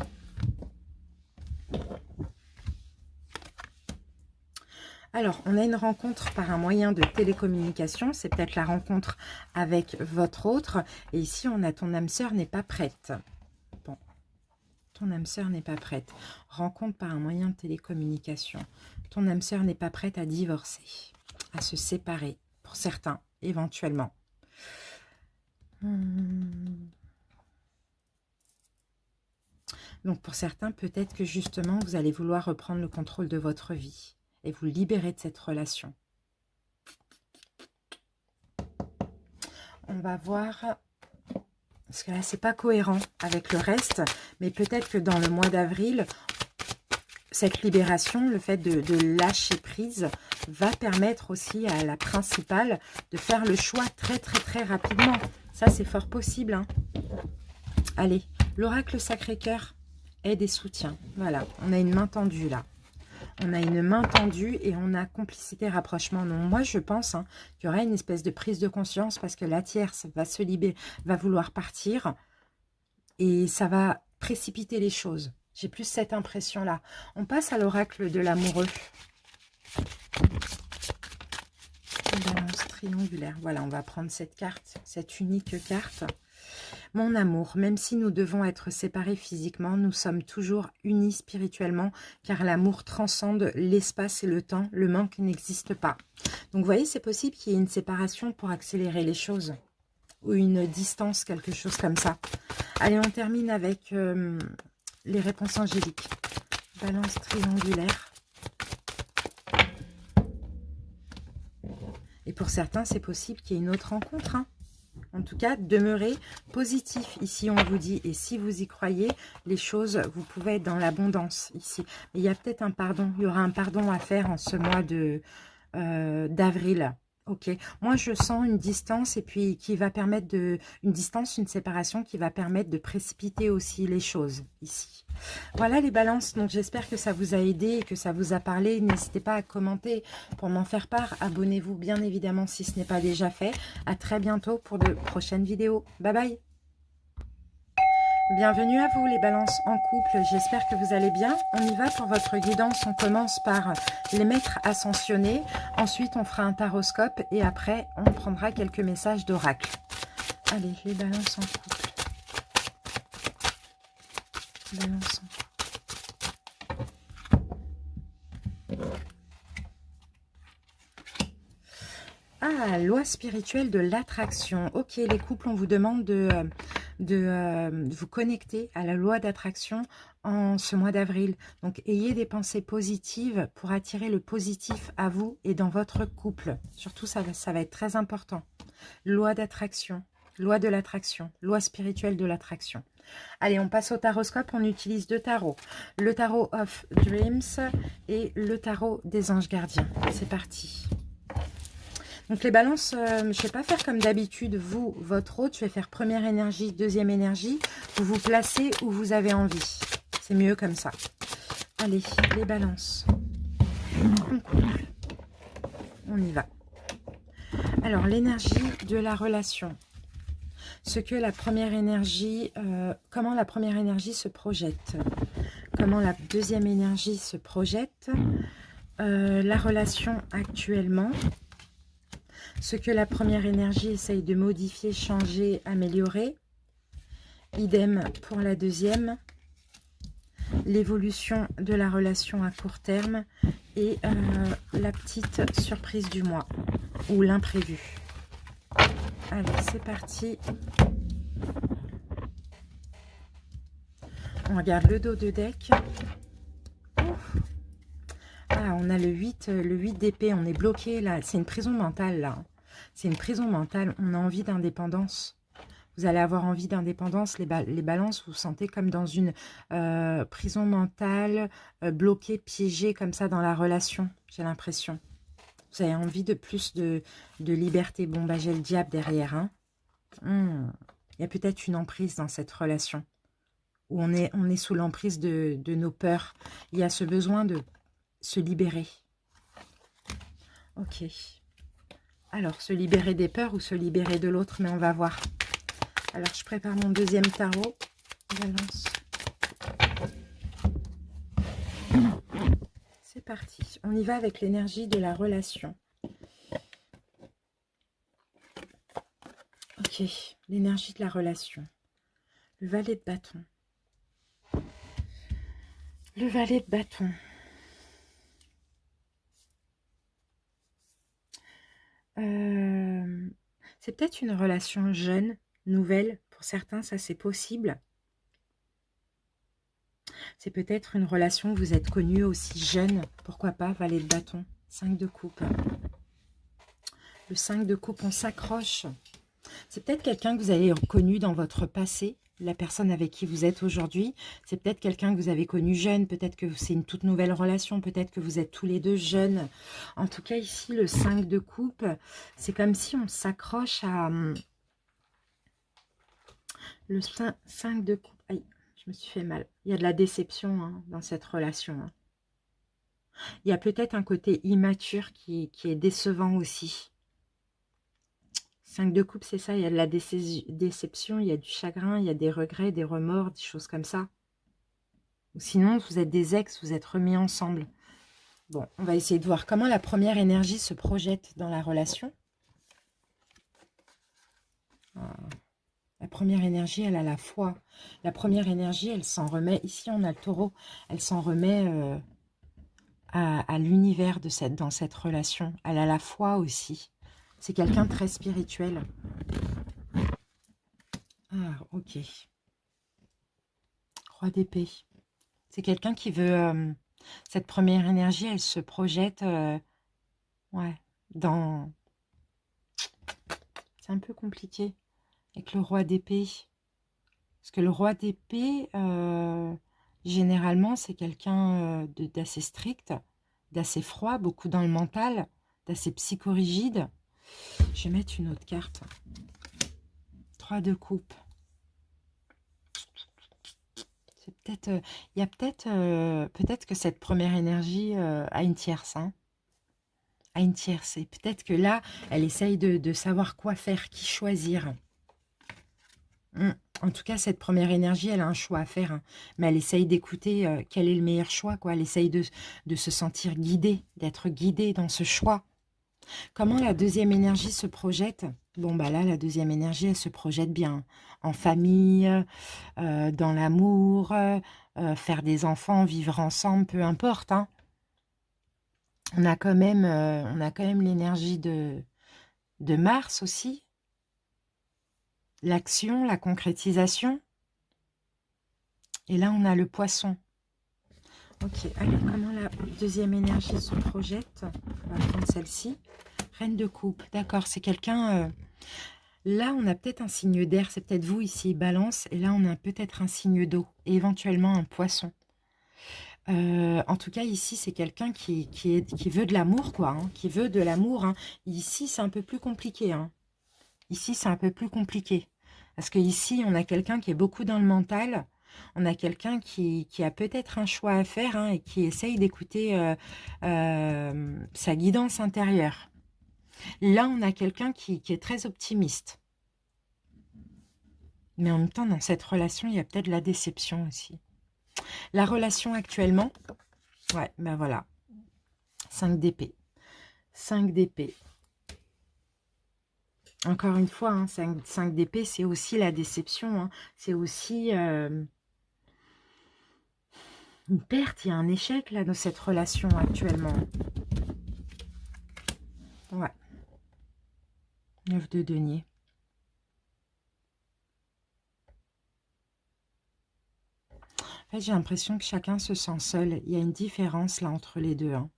Alors, on a une rencontre par un moyen de télécommunication. C'est peut-être la rencontre avec votre autre. Et ici, on a ton âme sœur n'est pas prête. Bon, ton âme sœur n'est pas prête. Rencontre par un moyen de télécommunication. Ton âme sœur n'est pas prête à divorcer, à se séparer, pour certains, éventuellement. Donc, pour certains, peut-être que justement, vous allez vouloir reprendre le contrôle de votre vie et vous libérer de cette relation. On va voir, parce que là, c'est pas cohérent avec le reste, mais peut-être que dans le mois d'avril, cette libération, le fait de lâcher prise, va permettre aussi à la principale de faire le choix très rapidement. Ça, c'est fort possible, hein. Allez, l'oracle Sacré-Cœur aide et soutien. Voilà, on a une main tendue là. On a une main tendue et on a complicité, rapprochement. Non, moi, je pense qu'il y aura une espèce de prise de conscience parce que la tierce va se libérer, va vouloir partir et ça va précipiter les choses. J'ai plus cette impression-là. On passe à l'oracle de l'amoureux. Balance triangulaire. Voilà, on va prendre cette carte, cette unique carte. Mon amour, même si nous devons être séparés physiquement, nous sommes toujours unis spirituellement, car l'amour transcende l'espace et le temps. Le manque n'existe pas. Donc, vous voyez, c'est possible qu'il y ait une séparation pour accélérer les choses. Ou une distance, quelque chose comme ça. Allez, on termine avec les réponses angéliques. Balance triangulaire. Et pour certains, c'est possible qu'il y ait une autre rencontre, hein. En tout cas, demeurez positif. Ici, on vous dit, et si vous y croyez, les choses, vous pouvez être dans l'abondance ici. Mais il y a peut-être un pardon. Il y aura un pardon à faire en ce mois d'avril. Ok. Moi, je sens une distance et puis qui va permettre une distance, une séparation qui va permettre de précipiter aussi les choses ici. Voilà les balances. Donc, j'espère que ça vous a aidé et que ça vous a parlé. N'hésitez pas à commenter pour m'en faire part. Abonnez-vous bien évidemment si ce n'est pas déjà fait. À très bientôt pour de prochaines vidéos. Bye bye. Bienvenue à vous les balances en couple, j'espère que vous allez bien. On y va pour votre guidance, on commence par les maîtres ascensionnés, ensuite on fera un taroscope et après on prendra quelques messages d'oracle. Allez, les balances en couple. Balance en couple. Ah, loi spirituelle de l'attraction. Ok, les couples, on vous demande de vous connecter à la loi d'attraction en ce mois d'avril. Donc, ayez des pensées positives pour attirer le positif à vous et dans votre couple. Surtout, ça va être très important. Loi d'attraction, loi de l'attraction, loi spirituelle de l'attraction. Allez, on passe au taroscope. On utilise deux tarots. Le tarot of Dreams et le tarot des anges gardiens. C'est parti. Donc les balances, je ne vais pas faire comme d'habitude, vous, votre autre, je vais faire première énergie, deuxième énergie, vous vous placez où vous avez envie. C'est mieux comme ça. Allez, les balances. On couple. On y va. Alors, l'énergie de la relation. Ce que la première énergie, comment la première énergie se projette. Comment la deuxième énergie se projette. La relation actuellement. Ce que la première énergie essaye de modifier, changer, améliorer. Idem pour la deuxième. L'évolution de la relation à court terme. Et la petite surprise du mois. Ou l'imprévu. Allez, c'est parti. On regarde le dos de deck. Ouf. Ah, on a le 8 d'épée, on est bloqué là. C'est une prison mentale là. C'est une prison mentale. On a envie d'indépendance. Vous allez avoir envie d'indépendance. Les balances, vous vous sentez comme dans une prison mentale, bloquée, piégée comme ça dans la relation. J'ai l'impression. Vous avez envie de plus de liberté. Bon, bah j'ai le diable derrière. Hein. Il y a peut-être une emprise dans cette relation. Où on est sous l'emprise de nos peurs. Il y a ce besoin de se libérer. Ok. Alors, se libérer des peurs ou se libérer de l'autre, mais on va voir. Alors, je prépare mon deuxième tarot. Balance. C'est parti. On y va avec l'énergie de la relation. Ok, l'énergie de la relation. Le valet de bâton. Le valet de bâton. C'est peut-être une relation jeune, nouvelle. Pour certains, ça c'est possible. C'est peut-être une relation où vous êtes connus aussi jeune. Pourquoi pas, valet de bâton. 5 de coupe. Le 5 de coupe, on s'accroche. C'est peut-être quelqu'un que vous avez connu dans votre passé. La personne avec qui vous êtes aujourd'hui, c'est peut-être quelqu'un que vous avez connu jeune, peut-être que c'est une toute nouvelle relation, peut-être que vous êtes tous les deux jeunes. En tout cas, ici, le 5 de coupe, c'est comme si on s'accroche à... Le 5 de coupe, aïe, je me suis fait mal. Il y a de la déception hein, dans cette relation. Hein. Il y a peut-être un côté immature qui est décevant aussi. 5 de coupe, c'est ça, il y a de la déception, il y a du chagrin, il y a des regrets, des remords, des choses comme ça. Ou sinon, vous êtes des ex, vous êtes remis ensemble. Bon, on va essayer de voir comment la première énergie se projette dans la relation. La première énergie, elle a la foi. La première énergie, elle s'en remet. Ici, on a le taureau. Elle s'en remet à l'univers dans cette relation. Elle a la foi aussi. C'est quelqu'un de très spirituel. Ah, ok. Roi d'épée. C'est quelqu'un qui veut... cette première énergie, elle se projette ouais, dans... C'est un peu compliqué avec le roi d'épée. Parce que le roi d'épée, généralement, c'est quelqu'un d'assez strict, d'assez froid, beaucoup dans le mental, d'assez psychorigide. Je vais mettre une autre carte. 3 de coupe. C'est peut-être... Il y a peut-être que cette première énergie a une tierce. Hein, a une tierce. Et peut-être que là, elle essaye de savoir quoi faire, qui choisir. En tout cas, cette première énergie, elle a un choix à faire. Hein, mais elle essaye d'écouter quel est le meilleur choix. Quoi. Elle essaye de se sentir guidée, d'être guidée dans ce choix. Comment la deuxième énergie se projette? Bon, bah là, la deuxième énergie, elle se projette bien. En famille, dans l'amour, faire des enfants, vivre ensemble, peu importe. Hein. On a quand même l'énergie de Mars aussi. L'action, la concrétisation. Et là, on a le poisson. Ok, allez, comment la deuxième énergie se projette? On va prendre celle-ci. Reine de coupe, d'accord, c'est quelqu'un... Là, on a peut-être un signe d'air, c'est peut-être vous ici, balance. Et là, on a peut-être un signe d'eau, et éventuellement un poisson. En tout cas, ici, c'est quelqu'un qui veut de l'amour, quoi. Hein, qui veut de l'amour. Hein. Ici, c'est un peu plus compliqué. Hein. Ici, c'est un peu plus compliqué. Parce que ici, on a quelqu'un qui est beaucoup dans le mental. On a quelqu'un qui a peut-être un choix à faire hein, et qui essaye d'écouter sa guidance intérieure. Là, on a quelqu'un qui est très optimiste. Mais en même temps, dans cette relation, il y a peut-être de la déception aussi. La relation actuellement, ouais, ben voilà. 5 d'épée. 5 d'épée. Encore une fois, hein, 5 d'épée, c'est aussi la déception. Hein. C'est aussi une perte, il y a un échec là dans cette relation actuellement. Ouais. 9 de denier. En fait, j'ai l'impression que chacun se sent seul. Il y a une différence là entre les deux. Hein.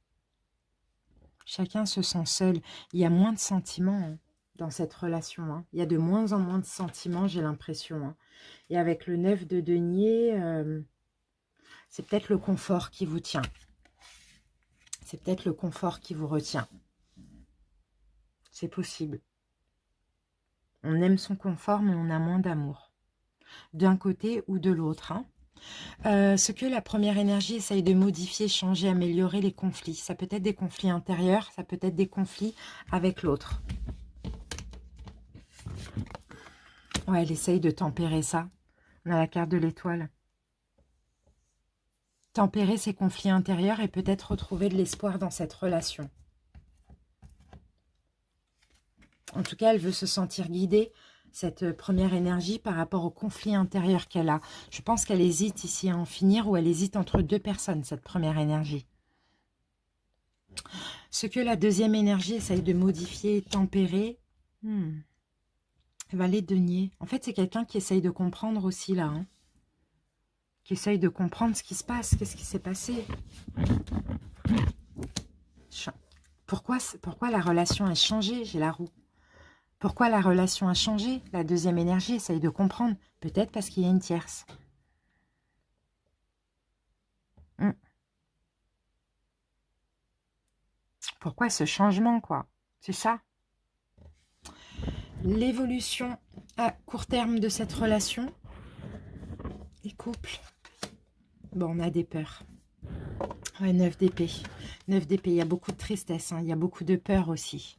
Chacun se sent seul. Il y a moins de sentiments hein, dans cette relation. Hein. Il y a de moins en moins de sentiments, j'ai l'impression. Hein. Et avec le 9 de denier, c'est peut-être le confort qui vous tient. C'est peut-être le confort qui vous retient. C'est possible. On aime son confort, mais on a moins d'amour. D'un côté ou de l'autre. Hein. Ce que la première énergie essaye de modifier, changer, améliorer les conflits. Ça peut être des conflits intérieurs, ça peut être des conflits avec l'autre. Ouais, elle essaye de tempérer ça. On a la carte de l'étoile. Tempérer ses conflits intérieurs et peut-être retrouver de l'espoir dans cette relation. En tout cas, elle veut se sentir guidée, cette première énergie, par rapport au conflit intérieur qu'elle a. Je pense qu'elle hésite ici à en finir, ou elle hésite entre deux personnes, cette première énergie. Ce que la deuxième énergie essaye de modifier, tempérer, valet de denier. En fait, c'est quelqu'un qui essaye de comprendre aussi, là. Hein. Qui essaye de comprendre ce qui se passe. Qu'est-ce qui s'est passé? Pourquoi la relation a changé? J'ai la roue. Pourquoi la relation a changé? La deuxième énergie essaye de comprendre. Peut-être parce qu'il y a une tierce. Pourquoi ce changement, quoi? C'est ça. L'évolution à court terme de cette relation. Et couple. Bon, on a des peurs. Ouais, 9 d'épée. 9 d'épée, il y a beaucoup de tristesse. Hein. Il y a beaucoup de peur aussi.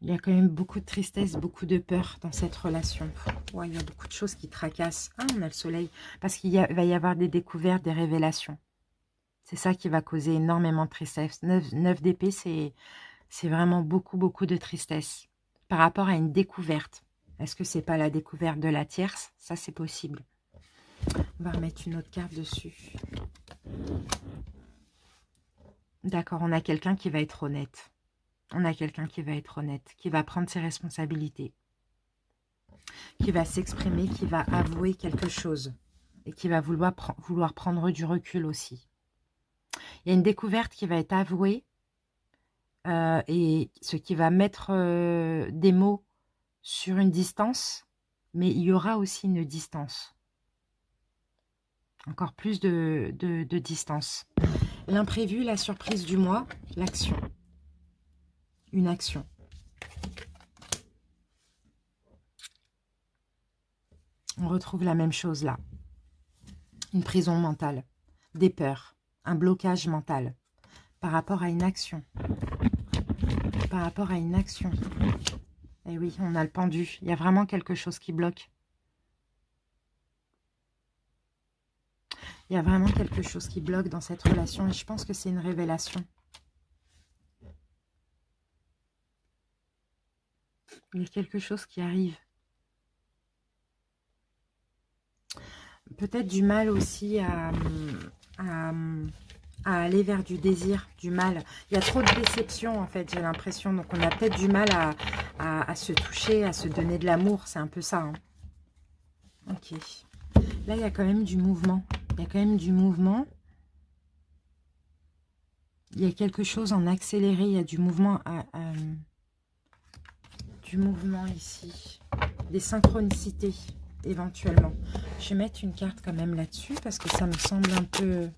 Il y a quand même beaucoup de tristesse, beaucoup de peur dans cette relation. Ouais, il y a beaucoup de choses qui tracassent. Ah, on a le soleil. Parce qu'il va y avoir des découvertes, des révélations. C'est ça qui va causer énormément de tristesse. 9 d'épée, c'est vraiment beaucoup, beaucoup de tristesse. Par rapport à une découverte. Est-ce que c'est pas la découverte de la tierce? Ça, c'est possible. On va remettre une autre carte dessus. D'accord, on a quelqu'un qui va être honnête. On a quelqu'un qui va être honnête, qui va prendre ses responsabilités, qui va s'exprimer, qui va avouer quelque chose et qui va vouloir prendre du recul aussi. Il y a une découverte qui va être avouée et ce qui va mettre des mots sur une distance, mais il y aura aussi une distance. Encore plus de distance. L'imprévu, la surprise du mois, l'action. Une action. On retrouve la même chose là. Une prison mentale, des peurs, un blocage mental par rapport à une action. Par rapport à une action. Et oui, on a le pendu. Il y a vraiment quelque chose qui bloque. Il y a vraiment quelque chose qui bloque dans cette relation et je pense que c'est une révélation. Il y a quelque chose qui arrive. Peut-être du mal aussi à aller vers du désir, du mal. Il y a trop de déception en fait, j'ai l'impression. Donc on a peut-être du mal à se toucher, à se donner de l'amour. C'est un peu ça. Hein. Ok. Là, il y a quand même du mouvement. Il y a quand même du mouvement. Il y a quelque chose en accéléré. Il y a du mouvement ici. Des synchronicités, éventuellement. Je vais mettre une carte quand même là-dessus parce que ça me semble un peu...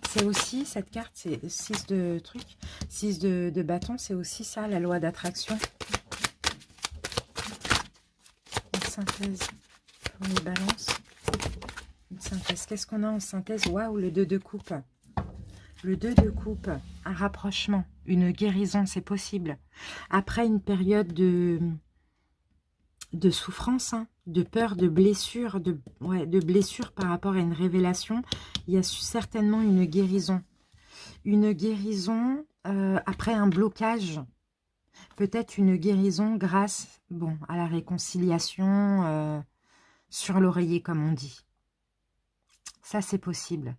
C'est aussi, cette carte, c'est 6 de trucs, 6 de bâton, c'est aussi ça, la loi d'attraction. Une synthèse pour les balances. Une synthèse. Qu'est-ce qu'on a en synthèse? Waouh, le 2 de coupe. Le 2 de coupe, un rapprochement, une guérison, c'est possible. Après une période de souffrance, hein, de peur, de blessure, de blessure par rapport à une révélation, il y a certainement une guérison. Une guérison après un blocage. Peut-être une guérison grâce à la réconciliation sur l'oreiller, comme on dit. Ça, c'est possible.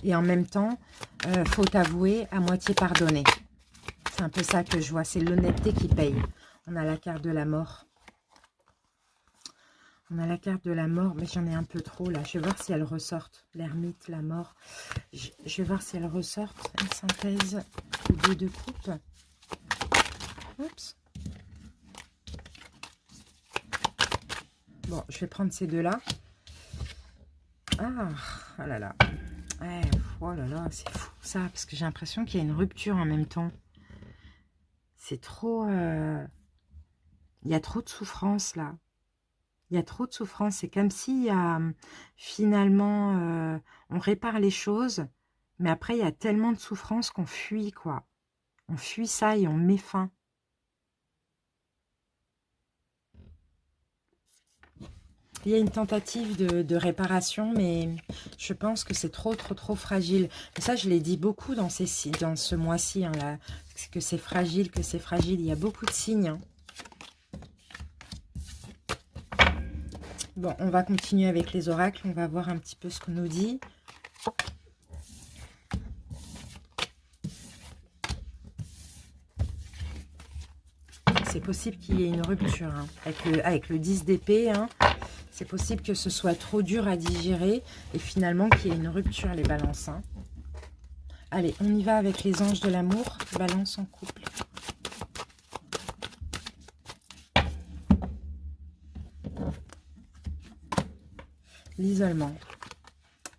Et en même temps, faut avouer, à moitié pardonner. C'est un peu ça que je vois. C'est l'honnêteté qui paye. On a la carte de la mort. On a la carte de la mort, mais j'en ai un peu trop là. Je vais voir si elles ressortent. L'ermite, la mort. Je vais voir si elles ressortent. Une synthèse, le 2 de coupe. Oups. Bon, je vais prendre ces deux-là. Ah, oh là là. Ouais, oh là là, c'est fou ça, parce que j'ai l'impression qu'il y a une rupture en même temps. C'est trop... Il y a trop de souffrance là. Il y a trop de souffrance. C'est comme si finalement, on répare les choses, mais après, il y a tellement de souffrance qu'on fuit, quoi. On fuit ça et on met fin. Il y a une tentative de réparation, mais je pense que c'est trop fragile. Et ça, je l'ai dit beaucoup dans ce mois-ci, hein, là, que c'est fragile, que c'est fragile. Il y a beaucoup de signes. Hein. Bon, on va continuer avec les oracles. On va voir un petit peu ce qu'on nous dit. C'est possible qu'il y ait une rupture hein, avec le 10 d'épée. Hein. C'est possible que ce soit trop dur à digérer et finalement qu'il y ait une rupture, les balances. Hein. Allez, on y va avec les anges de l'amour. Balance en couple. L'isolement.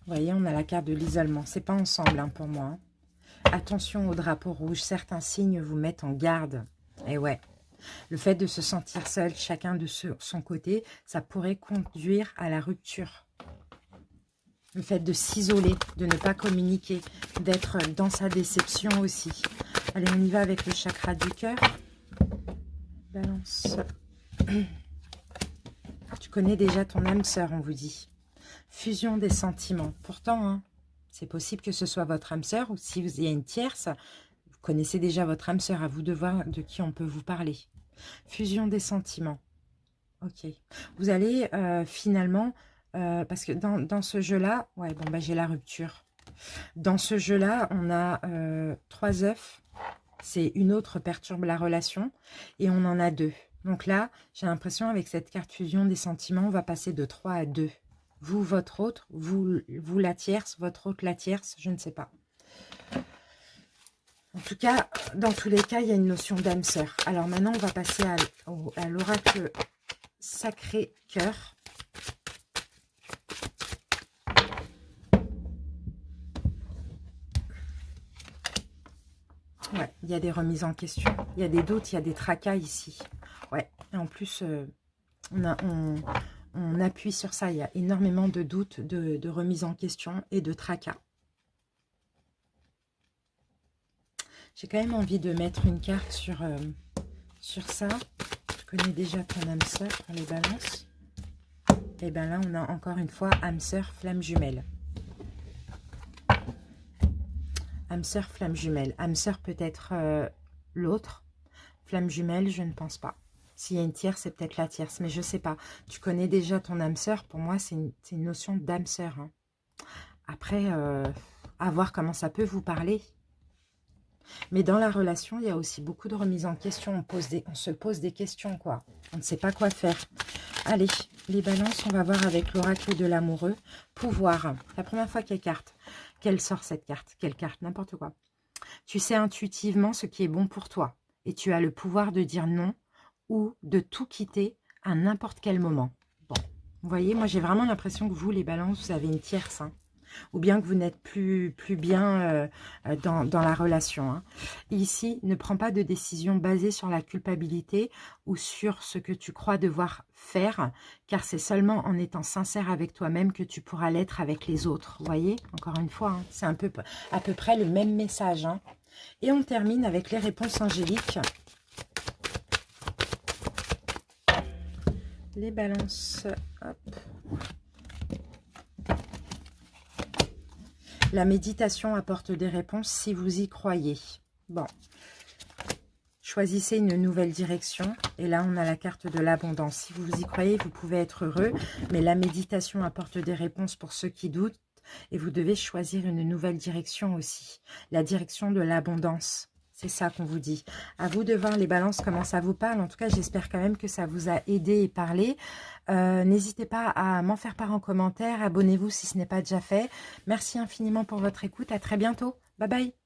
Vous voyez, on a la carte de l'isolement. C'est pas ensemble hein, pour moi. Hein. Attention au drapeau rouge. Certains signes vous mettent en garde. Et ouais. Le fait de se sentir seul, chacun de son côté, ça pourrait conduire à la rupture. Le fait de s'isoler, de ne pas communiquer, d'être dans sa déception aussi. Allez, on y va avec le chakra du cœur. Balance. Tu connais déjà ton âme sœur, on vous dit. Fusion des sentiments. Pourtant, hein, c'est possible que ce soit votre âme sœur ou si il y a une tierce, vous connaissez déjà votre âme sœur, à vous de voir de qui on peut vous parler. Fusion des sentiments. Ok. Vous allez finalement, parce que dans ce jeu-là, ouais, bon, bah, j'ai la rupture. Dans ce jeu-là, on a 3 œufs. C'est une autre perturbe la relation. Et on en a 2. Donc là, j'ai l'impression avec cette carte fusion des sentiments, on va passer de 3 à 2. Vous, votre autre, vous la tierce, votre autre la tierce, je ne sais pas. En tout cas, dans tous les cas, il y a une notion d'âme sœur. Alors maintenant, on va passer à l'oracle sacré cœur. Ouais, il y a des remises en question. Il y a des doutes, il y a des tracas ici. Ouais, et en plus, on appuie sur ça. Il y a énormément de doutes, de remises en question et de tracas. J'ai quand même envie de mettre une carte sur ça. Je connais déjà ton âme sœur pour les balances. Et bien là, on a encore une fois âme sœur, flamme jumelle. Âme sœur, flamme jumelle. Âme sœur peut-être l'autre. Flamme jumelle, je ne pense pas. S'il y a une tierce, c'est peut-être la tierce, mais je ne sais pas. Tu connais déjà ton âme sœur. Pour moi, c'est une notion d'âme sœur. Hein. Après, à voir comment ça peut vous parler. Mais dans la relation, il y a aussi beaucoup de remises en question. On se pose des questions, quoi. On ne sait pas quoi faire. Allez, les balances, on va voir avec l'oracle de l'amoureux. Pouvoir. La première fois qu'elle sort cette carte. Quelle carte? N'importe quoi. Tu sais intuitivement ce qui est bon pour toi. Et tu as le pouvoir de dire non ou de tout quitter à n'importe quel moment. Bon, vous voyez, moi j'ai vraiment l'impression que vous, les balances, vous avez une tierce. Hein. Ou bien que vous n'êtes plus bien dans la relation. Hein. Ici, ne prends pas de décision basée sur la culpabilité ou sur ce que tu crois devoir faire, car c'est seulement en étant sincère avec toi-même que tu pourras l'être avec les autres. Vous voyez, encore une fois, hein, c'est à peu près le même message. Hein. Et on termine avec les réponses angéliques. Les balances, hop. La méditation apporte des réponses si vous y croyez. Bon, choisissez une nouvelle direction. Et là, on a la carte de l'abondance. Si vous y croyez, vous pouvez être heureux. Mais la méditation apporte des réponses pour ceux qui doutent. Et vous devez choisir une nouvelle direction aussi. La direction de l'abondance. C'est ça qu'on vous dit. À vous de voir les balances, comment ça vous parle. En tout cas, j'espère quand même que ça vous a aidé et parlé. N'hésitez pas à m'en faire part en commentaire. Abonnez-vous si ce n'est pas déjà fait. Merci infiniment pour votre écoute. À très bientôt. Bye bye.